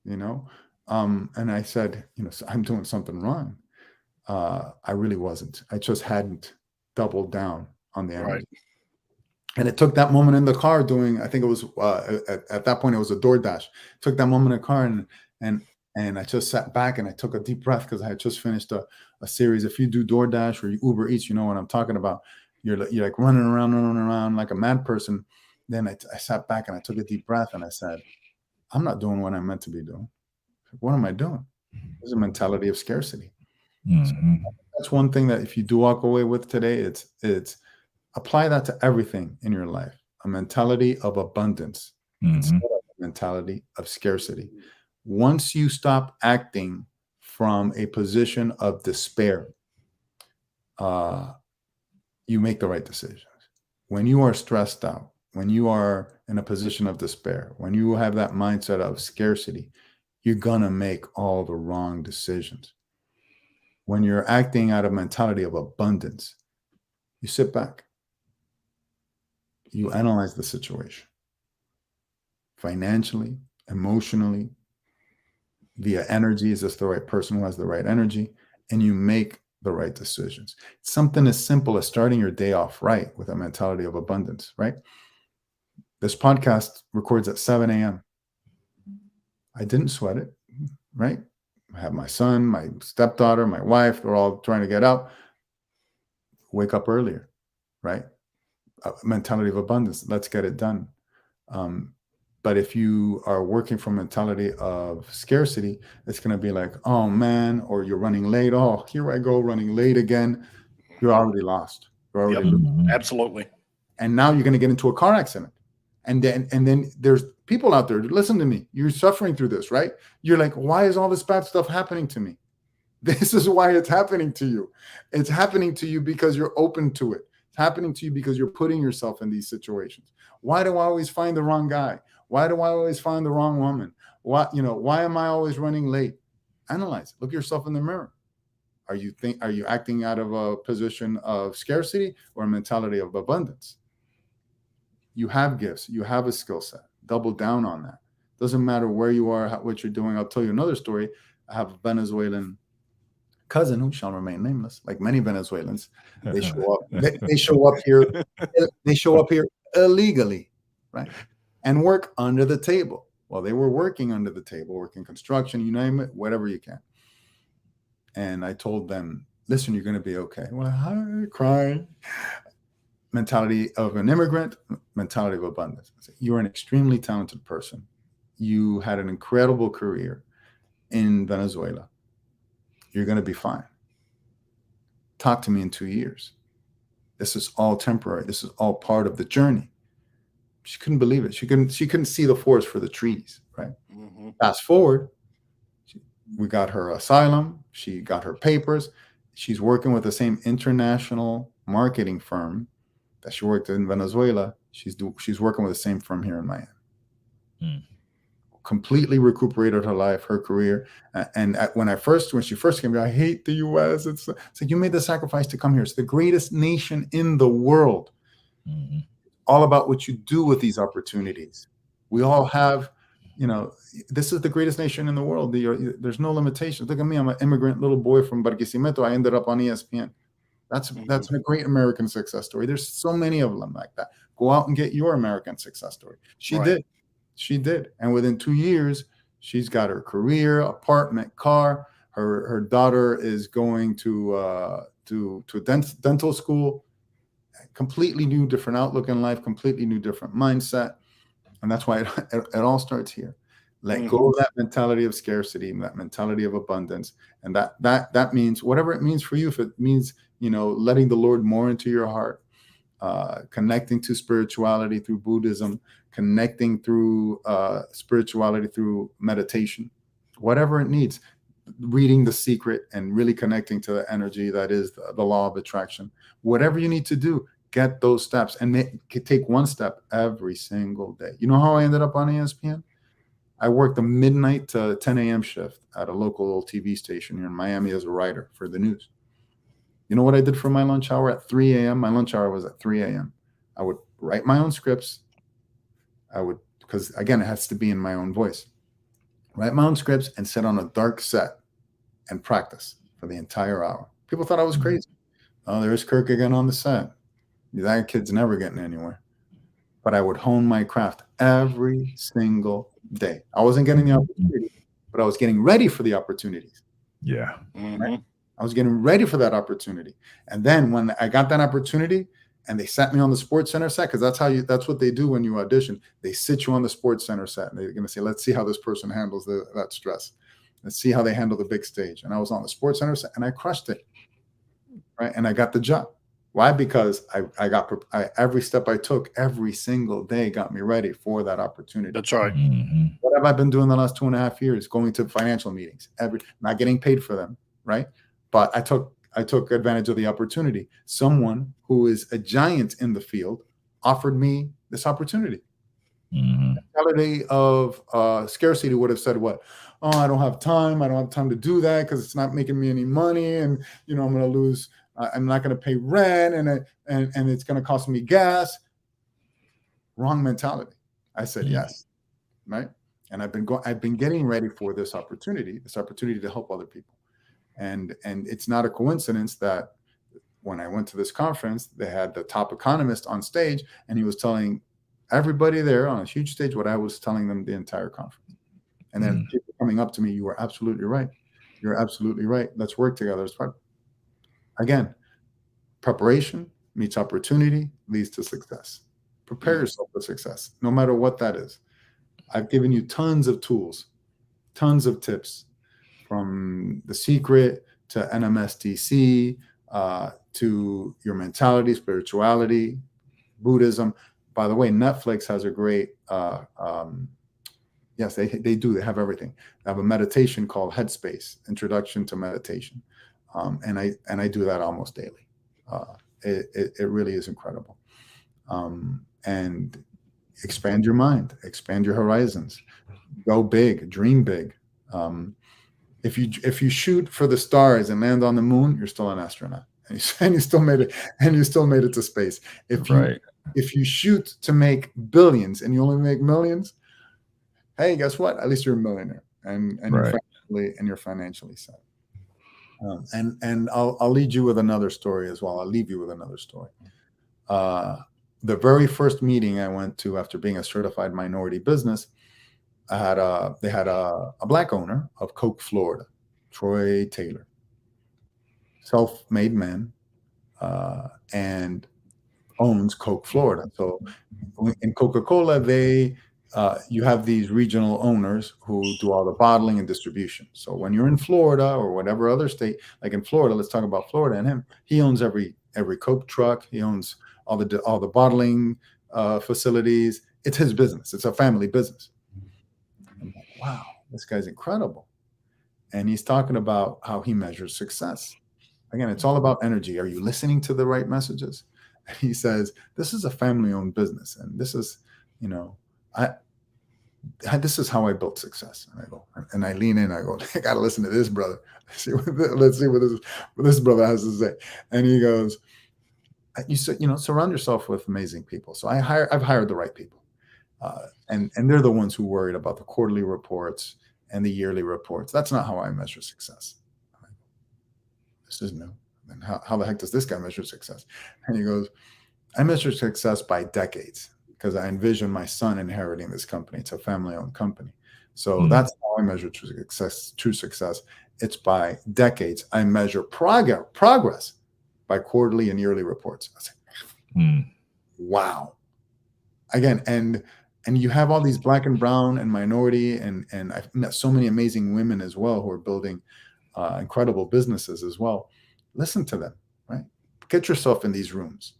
you know. And I said, you know, I'm doing something wrong. I really wasn't. I just hadn't doubled down on the energy. Right. And it took that moment in the car doing, I think it was at that point it was a DoorDash. Took that moment in the car and I just sat back and I took a deep breath because I had just finished a series. If you do DoorDash or you Uber Eats, you know what I'm talking about. You're like running around like a mad person. Then I sat back and I took a deep breath and I said, I'm not doing what I'm meant to be doing. What am I doing? There's a mentality of scarcity. Mm-hmm. So that's one thing that if you do walk away with today, it's apply that to everything in your life. A mentality of abundance instead of a mentality of scarcity. Once you stop acting from a position of despair, you make the right decisions. When you are stressed out, when you are in a position of despair, when you have that mindset of scarcity, you're going to make all the wrong decisions. When you're acting out of mentality of abundance, you sit back. You analyze the situation financially, emotionally, via energy. Is this the right person who has the right energy? And you make the right decisions. It's something as simple as starting your day off right with a mentality of abundance, right? This podcast records at 7 a.m. I didn't sweat it, right? I have my son, my stepdaughter, my wife, they're all trying to get up. Wake up earlier, right? A mentality of abundance. Let's get it done. But if you are working from a mentality of scarcity, it's going to be like, oh man, or you're running late. Oh, here I go running late again. You're already lost. You're already Yep. Absolutely. And now you're going to get into a car accident. And then there's people out there, listen to me. You're suffering through this, right? You're like, why is all this bad stuff happening to me? This is why it's happening to you. It's happening to you because you're open to it. It's happening to you because you're putting yourself in these situations. Why do I always find the wrong guy? Why do I always find the wrong woman? Why am I always running late? Analyze. Look yourself in the mirror. Are you acting out of a position of scarcity or a mentality of abundance? You have gifts. You have a skill set. Double down on that. Doesn't matter where you are, what you're doing. I'll tell you another story. I have a Venezuelan cousin who shall remain nameless, like many Venezuelans. They show up. They show up here. They show up here illegally, right? And work under the table. Well, they were working under the table, working construction, you name it, whatever you can. And I told them, listen, you're going to be okay. Well, I'm crying. Mentality of an immigrant, mentality of abundance. You're an extremely talented person. You had an incredible career in Venezuela. You're going to be fine. Talk to me in 2 years. This is all temporary. This is all part of the journey. She couldn't believe it. She couldn't see the forest for the trees, right? Mm-hmm. Fast forward, we got her asylum. She got her papers. She's working with the same international marketing firm that she worked in Venezuela. She's working with the same firm here in Miami. Completely recuperated her life, her career. And when she first came here, I hate the U.S. It's like, you made the sacrifice to come here. It's the greatest nation in the world. Mm-hmm. All about what you do with these opportunities. We all have, this is the greatest nation in the world. There's no limitations. Look at me. I'm an immigrant little boy from Barquisimeto. I ended up on ESPN. That's a great American success story. There's so many of them like that. Go out and get your American success story. She did. And within 2 years, she's got her career, apartment, car. Her daughter is going to dental school. Completely new, different outlook in life, completely new, different mindset. And that's why it all starts here. Let go of that mentality of scarcity and that mentality of abundance. And that means whatever it means for you. If it means, letting the Lord more into your heart, connecting to spirituality through Buddhism, connecting through spirituality through meditation, whatever it needs, reading The Secret and really connecting to the energy that is the law of attraction. Whatever you need to do, get those steps and take one step every single day. You know how I ended up on ESPN? I worked a midnight to 10 a.m. shift at a local TV station here in Miami as a writer for the news. You know what I did for my lunch hour at 3 a.m.? My lunch hour was at 3 a.m. I would write my own scripts. Because again, it has to be in my own voice. Write my own scripts and sit on a dark set and practice for the entire hour. People thought I was crazy. Oh, there's Kirk again on the set. That kid's never getting anywhere. But I would hone my craft every single day. I wasn't getting the opportunity, but I was getting ready for the opportunities. Yeah. Right? I was getting ready for that opportunity. And then when I got that opportunity and they sat me on the Sports Center set, because that's what they do when you audition. They sit you on the Sports Center set and they're going to say, let's see how this person handles that stress. Let's see how they handle the big stage. And I was on the Sports Center set and I crushed it. Right. And I got the job. Why? Because every step I took every single day got me ready for that opportunity. That's right. What have I been doing the last 2.5 years? Going to financial meetings, not getting paid for them, right? But I took advantage of the opportunity. Someone who is a giant in the field offered me this opportunity. The mentality of scarcity would have said, what? Oh, I don't have time. I don't have time to do that because it's not making me any money. And, I'm going to lose. I'm not going to pay rent and it's going to cost me gas. Wrong mentality. I said yes, right? And I've been getting ready for this opportunity to help other people. And it's not a coincidence that when I went to this conference, they had the top economist on stage and he was telling everybody there on a huge stage what I was telling them the entire conference. And then people coming up to me, you are absolutely right. You're absolutely right. Let's work together. Again, preparation meets opportunity leads to success. Prepare yourself for success, no matter what that is. I've given you tons of tools, tons of tips, from The Secret to NMSDC to your mentality, spirituality, Buddhism. By the way, Netflix has a great, yes, they do. They have everything. They have a meditation called Headspace, Introduction to Meditation. And I do that almost daily. It really is incredible. And expand your mind, expand your horizons, go big, dream big. If you shoot for the stars and land on the moon, you're still an astronaut, and you still made it to space. If you shoot to make billions and you only make millions, hey, guess what? At least you're a millionaire, and you're financially set. And I'll lead you with another story as well. I'll leave you with another story. The very first meeting I went to after being a certified minority business, they had a black owner of Coke, Florida, Troy Taylor, self-made man, and owns Coke, Florida. So in Coca-Cola, you have these regional owners who do all the bottling and distribution. So when you're in Florida or whatever other state, like in Florida, let's talk about Florida and him. He owns every Coke truck. He owns all the bottling facilities. It's his business. It's a family business. I'm like, wow, this guy's incredible. And he's talking about how he measures success. Again, it's all about energy. Are you listening to the right messages? And he says, this is a family-owned business. And this is, this is how I built success. And I go, and I lean in, I go, I got to listen to this brother. Let's see what this brother has to say. And he goes, you surround yourself with amazing people. So I've hired the right people. And they're the ones who worried about the quarterly reports and the yearly reports. That's not how I measure success. This is new. And how the heck does this guy measure success? And he goes, I measure success by decades because I envision my son inheriting this company. It's a family-owned company. So that's how I measure true success. It's by decades. I measure progress by quarterly and yearly reports. I was like, wow. Again, and you have all these black and brown and minority, and I've met so many amazing women as well who are building incredible businesses as well. Listen to them, right? Get yourself in these rooms.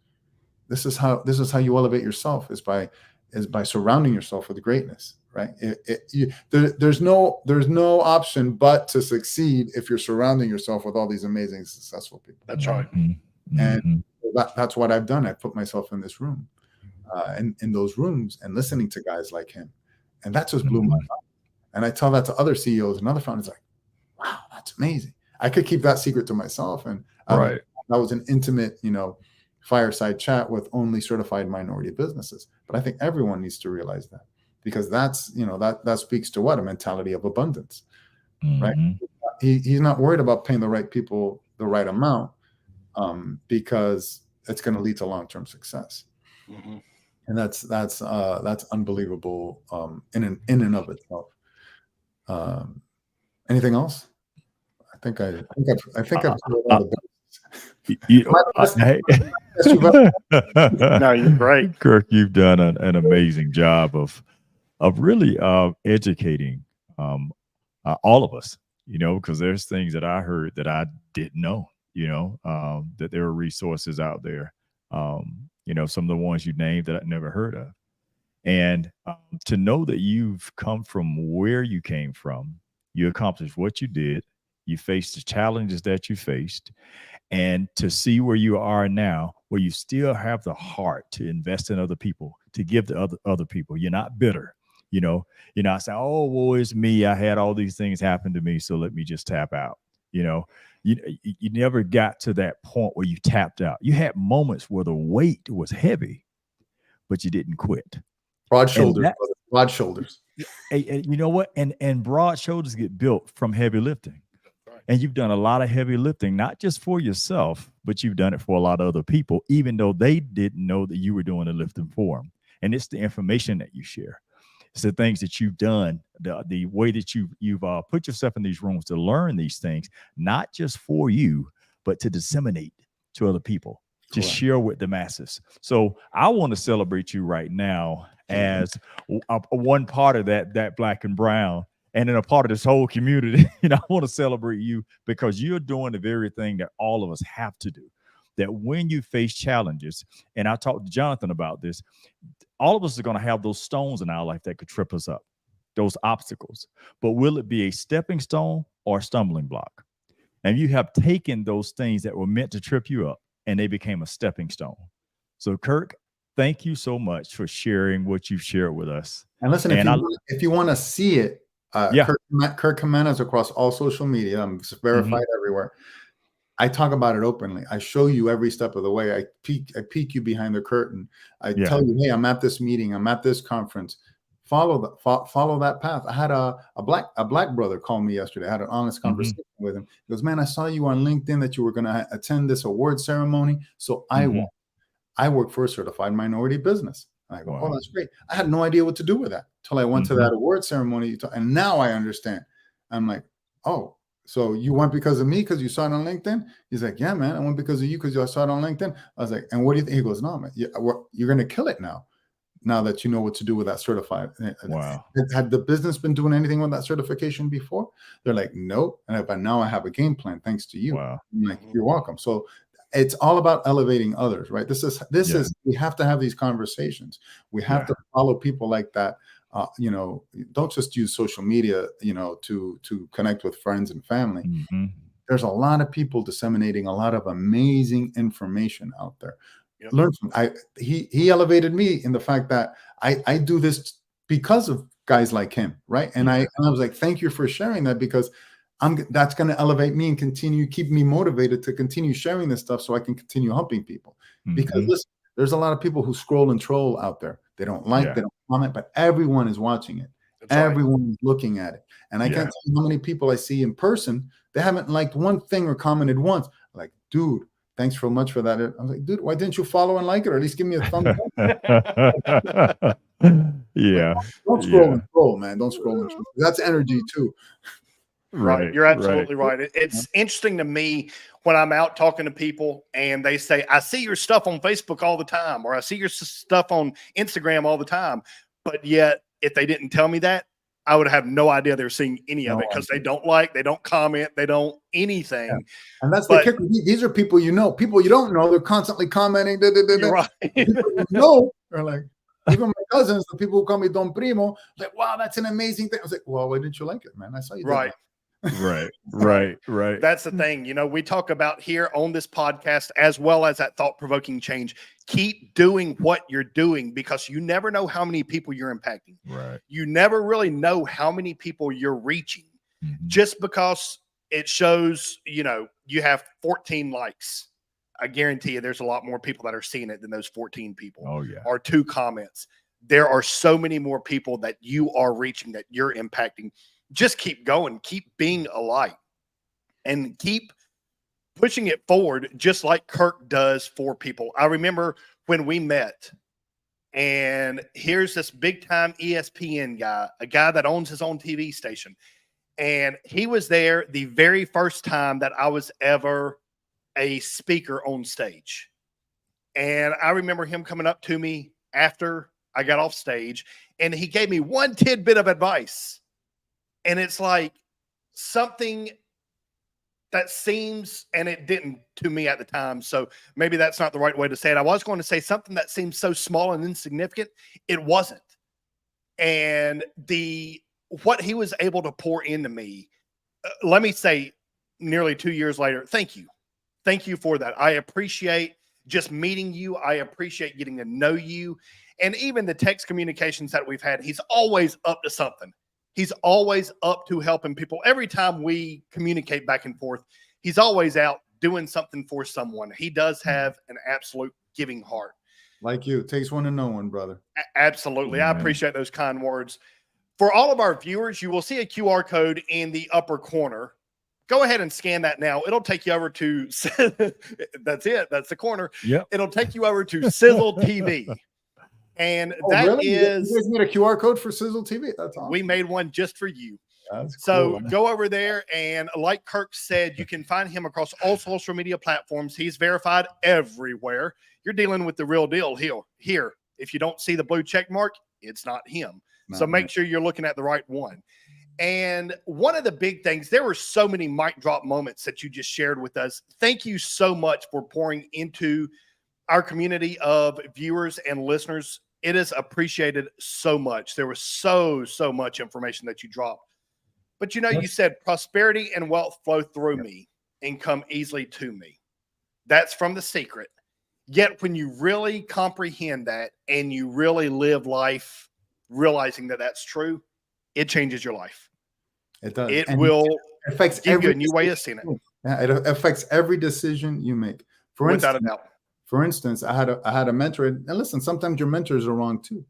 This is how you elevate yourself is by surrounding yourself with greatness, right? There's no option but to succeed if you're surrounding yourself with all these amazing, successful people. That's right. And that's what I've done. I put myself in this room, in those rooms, and listening to guys like him, and that just blew my mind. And I tell that to other CEOs and other founders, like, wow, that's amazing. I could keep that secret to myself. And Right. that was an intimate, fireside chat with only certified minority businesses. But I think everyone needs to realize that, because that's, that speaks to what? A mentality of abundance, right? He's not worried about paying the right people the right amount, because it's going to lead to long-term success. And that's unbelievable in and of itself. Anything else? I think I've all the No, you're great, Kirk. You've done an amazing job of really educating all of us. Because there's things that I heard that I didn't know. That there are resources out there. Some of the ones you named that I never heard of, and to know that you've come from where you came from, you accomplished what you did, you faced the challenges that you faced. And to see where you are now, where you still have the heart to invest in other people, to give to other people. You're not bitter. You're not saying, oh, woe is me. I had all these things happen to me, so let me just tap out. You never got to that point where you tapped out. You had moments where the weight was heavy, but you didn't quit. Broad shoulders. Broad shoulders. And you know what? And broad shoulders get built from heavy lifting. And you've done a lot of heavy lifting, not just for yourself, but you've done it for a lot of other people, even though they didn't know that you were doing the lifting for them. And it's the information that you share. It's the things that you've done, the way that you've put yourself in these rooms to learn these things, not just for you, but to disseminate to other people, to share with the masses. So I want to celebrate you right now as one part of that black and brown. And in a part of this whole community, I want to celebrate you, because you're doing the very thing that all of us have to do. That when you face challenges, and I talked to Jonathan about this, all of us are going to have those stones in our life that could trip us up, those obstacles. But will it be a stepping stone or a stumbling block? And you have taken those things that were meant to trip you up, and they became a stepping stone. So, Kirk, thank you so much for sharing what you've shared with us. And listen, if you want to see it, Kirk Gimenez across all social media. I'm verified everywhere. I talk about it openly. I show you every step of the way. I peek you behind the curtain. I tell you, hey, I'm at this meeting. I'm at this conference. Follow that path. I had a black brother call me yesterday. I had an honest conversation with him. He goes, man, I saw you on LinkedIn that you were going to attend this award ceremony. So I work for a certified minority business. I go, oh, that's great. I had no idea what to do with that till I went to that award ceremony. And now I understand. I'm like, oh, so you went because of me, because you saw it on LinkedIn? He's like, yeah, man, I went because of you, because I saw it on LinkedIn. I was like, and what do you think? He goes, no, man, you're going to kill it now that you know what to do with that certified. Wow. Had the business been doing anything with that certification before? They're like, nope. But now I have a game plan thanks to you. Wow. I'm like, you're welcome. So it's all about elevating others, right? This is we have to have these conversations. We have to follow people like that. Don't just use social media, to connect with friends and family. There's a lot of people disseminating a lot of amazing information out there. Learn from. He elevated me in the fact that I do this because of guys like him, right? And I was like, thank you for sharing that, because that's going to elevate me and keep me motivated to continue sharing this stuff, so I can continue helping people. Because listen, there's a lot of people who scroll and troll out there. They don't like, they don't comment, but everyone is watching it. Everyone is looking at it. And I can't tell you how many people I see in person, they haven't liked one thing or commented once. Like, dude, thanks so much for that. I was like, dude, why didn't you follow and like it, or at least give me a thumbs up? Don't scroll and troll, man. Don't scroll and troll. That's energy too. Right. You're absolutely right. It's interesting to me when I'm out talking to people and they say, I see your stuff on Facebook all the time, or I see your stuff on Instagram all the time. But yet, if they didn't tell me that, I would have no idea they're seeing any of it, because they don't like, they don't comment, they don't anything. Yeah. And that's the kicker. These are people you know. People you don't know, they're constantly commenting. Right. People you know are like, even my cousins, the people who call me Don Primo, like, wow, that's an amazing thing. I was like, well, why didn't you like it, man? I saw you. Right. Right. That's the thing. You know, we talk about here on this podcast, as well as that thought-provoking change. Keep doing what you're doing, because you never know how many people you're impacting. Right. You never really know how many people you're reaching. Mhm. Just because it shows, you know, you have 14 likes. I guarantee you there's a lot more people that are seeing it than those 14 people. Oh, yeah. Or 2 comments. There are so many more people that you are reaching, that you're impacting. Just keep going, keep being a light, and keep pushing it forward, just like Kirk does for people. I remember when we met, and here's this big time ESPN guy, a guy that owns his own TV station. And he was there the very first time that I was ever a speaker on stage. And I remember him coming up to me after I got off stage, and he gave me one tidbit of advice. And it's like something that seems, and it didn't to me at the time, so maybe that's not the right way to say it. I was going to say something that seems so small and insignificant. It wasn't. And what he was able to pour into me, let me say, nearly 2 years later, thank you. Thank you for that. I appreciate just meeting you. I appreciate getting to know you. And even the text communications that we've had, he's always up to something. He's always up to helping people. Every time we communicate back and forth, he's always out doing something for someone. He does have an absolute giving heart. Like you. It takes one to know one, brother. Absolutely. Yeah. I appreciate those kind words. For all of our viewers, you will see a QR code in the upper corner. Go ahead and scan that now. It'll take you over to, that's it. That's the corner. Yep. It'll take you over to Xizzle TV. And that really? is, You guys made a QR code for Xizzle TV? That's awesome. we made one just for you. That's So cool. go over there, and like Kirk said, you can find him across all social media platforms. He's verified everywhere. You're dealing with the real deal here. If you don't see the blue check mark, it's not him. So make sure you're looking at the right one. And one of the big things, there were so many mic drop moments that you just shared with us. Thank you so much for pouring into our community of viewers and listeners. It is appreciated so much. There was so much information that you dropped. But you know, you said prosperity and wealth flow through me and come easily to me. That's from The Secret. Yet when you really comprehend that and you really live life realizing that that's true, it changes your life. It does. It And will it affects give you every a new way of seeing it. Yeah, it affects every decision you make. Without a doubt. For instance, I had a mentor, and listen, sometimes your mentors are wrong too.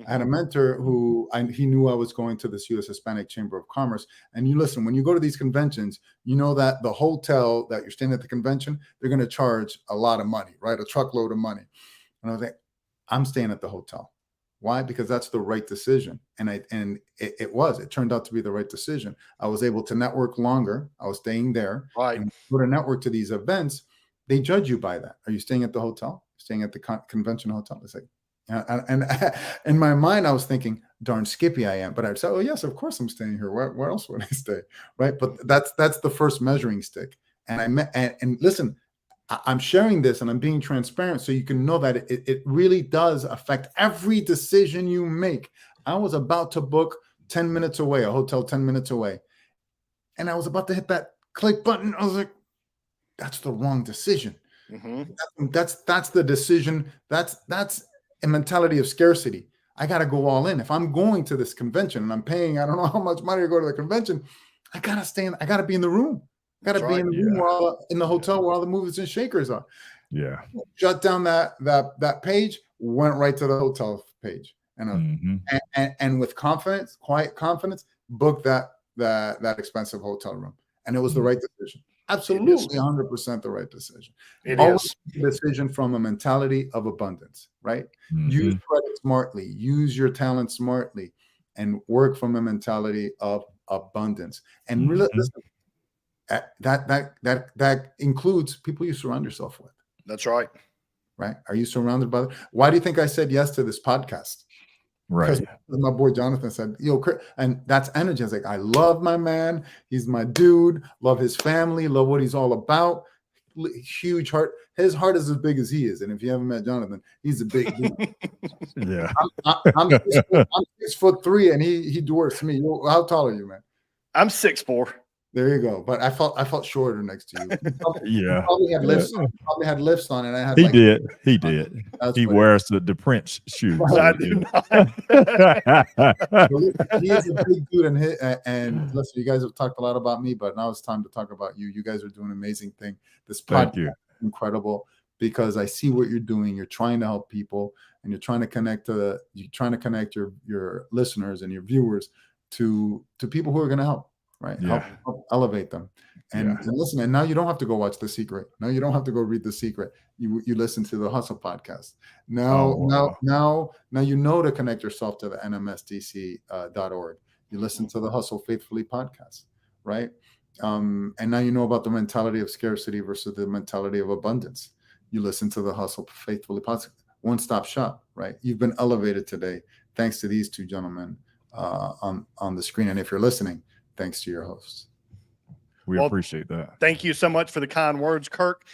I had a mentor who he knew I was going to this U.S. Hispanic Chamber of Commerce. And you listen, when you go to these conventions, you know that the hotel that you're staying at the convention, they're going to charge a lot of money, right? A truckload of money. And I was like, I'm staying at the hotel. Why? Because that's the right decision. And it turned out to be the right decision. I was able to network longer. I was staying there. Right. And go to network to these events. They judge you by that. Are you staying at the hotel? Staying at the convention hotel? It's like, and in my mind, I was thinking, darn skippy I am. But I'd say, oh yes, of course I'm staying here. Where else would I stay? Right. But that's the first measuring stick. And listen, I'm sharing this and I'm being transparent so you can know that it really does affect every decision you make. I was about to book 10 minutes away, a hotel 10 minutes away. And I was about to hit that click button. I was like, that's the wrong decision. Mm-hmm. That's the decision. That's a mentality of scarcity. I got to go all in. If I'm going to this convention and I'm paying, I don't know how much money to go to the convention, I got to be in the room. Got to be in the room in the hotel where all the movers and shakers are. Yeah. Shut down that page, went right to the hotel page, and with confidence, quiet confidence, booked that expensive hotel room, and it was the right decision. Absolutely, 100% the right decision. It Always is a decision from a mentality of abundance, right? Mm-hmm. Use credit smartly, use your talent smartly, and work from a mentality of abundance. And really, listen, that includes people you surround yourself with. That's right. Right? Are you surrounded by? Why do you think I said yes to this podcast? Right. Because my boy Jonathan said, "Yo, Chris," and that's energy. I was like, I love my man. He's my dude. Love his family. Love what he's all about. Huge heart. His heart is as big as he is. And if you haven't met Jonathan, he's a big dude. Yeah. I'm 6'3", and he dwarfs me. How tall are you, man? I'm 6'4". There you go. But I felt shorter next to you. Yeah. Probably had lifts. Probably had lifts on, and I had. He like, did. He did. That's He what wears the Prince shoes. I do not. he is a big dude, and listen, you guys have talked a lot about me, but now it's time to talk about you. You guys are doing an amazing thing. This podcast is incredible because I see what you're doing. You're trying to help people, and you're trying to connect your listeners and your viewers to people who are going to help. Right. Yeah. Help elevate them. And listen, and now you don't have to go watch The Secret. Now you don't have to go read The Secret. You listen to the Hustle podcast. Now you know to connect yourself to the nmsdc.org. You listen to the Hustle Faithfully podcast, right? And now you know about the mentality of scarcity versus the mentality of abundance. You listen to the Hustle Faithfully podcast. One-stop shop, right? You've been elevated today thanks to these two gentlemen on the screen. And if you're listening, thanks to your hosts. We appreciate that. Thank you so much for the kind words, Kirk.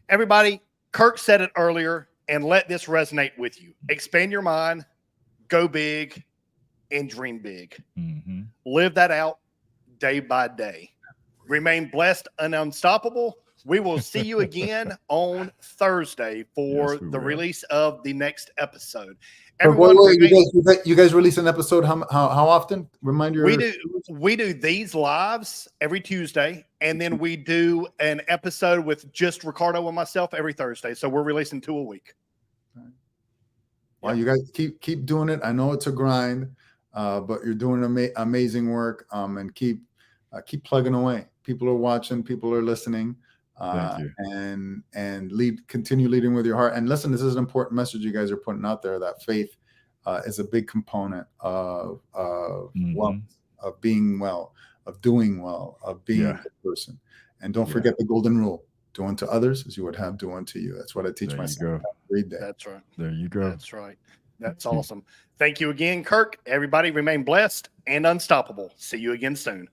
Everybody, Kirk said it earlier, and let this resonate with you. Expand your mind, go big, and dream big. Mm-hmm. Live that out day by day. Remain blessed and unstoppable. We will see you again on Thursday for the release of the next episode. Everyone, you guys release an episode how often? Remind your we do these lives every Tuesday, and then we do an episode with just Ricardo and myself every Thursday. So we're releasing 2 a week. Well, you guys keep doing it. I know it's a grind, but you're doing amazing work. And keep plugging away. People are watching. People are listening. Thank you. And continue leading with your heart. And listen, this is an important message you guys are putting out there, that faith is a big component of wealth, of being well, of doing well, of being a good person. And don't forget the golden rule: do unto others as you would have do unto you. That's what I teach myself every day. That's right. There you go. That's right. That's awesome. Thank you again, Kirk. Everybody remain blessed and unstoppable. See you again soon.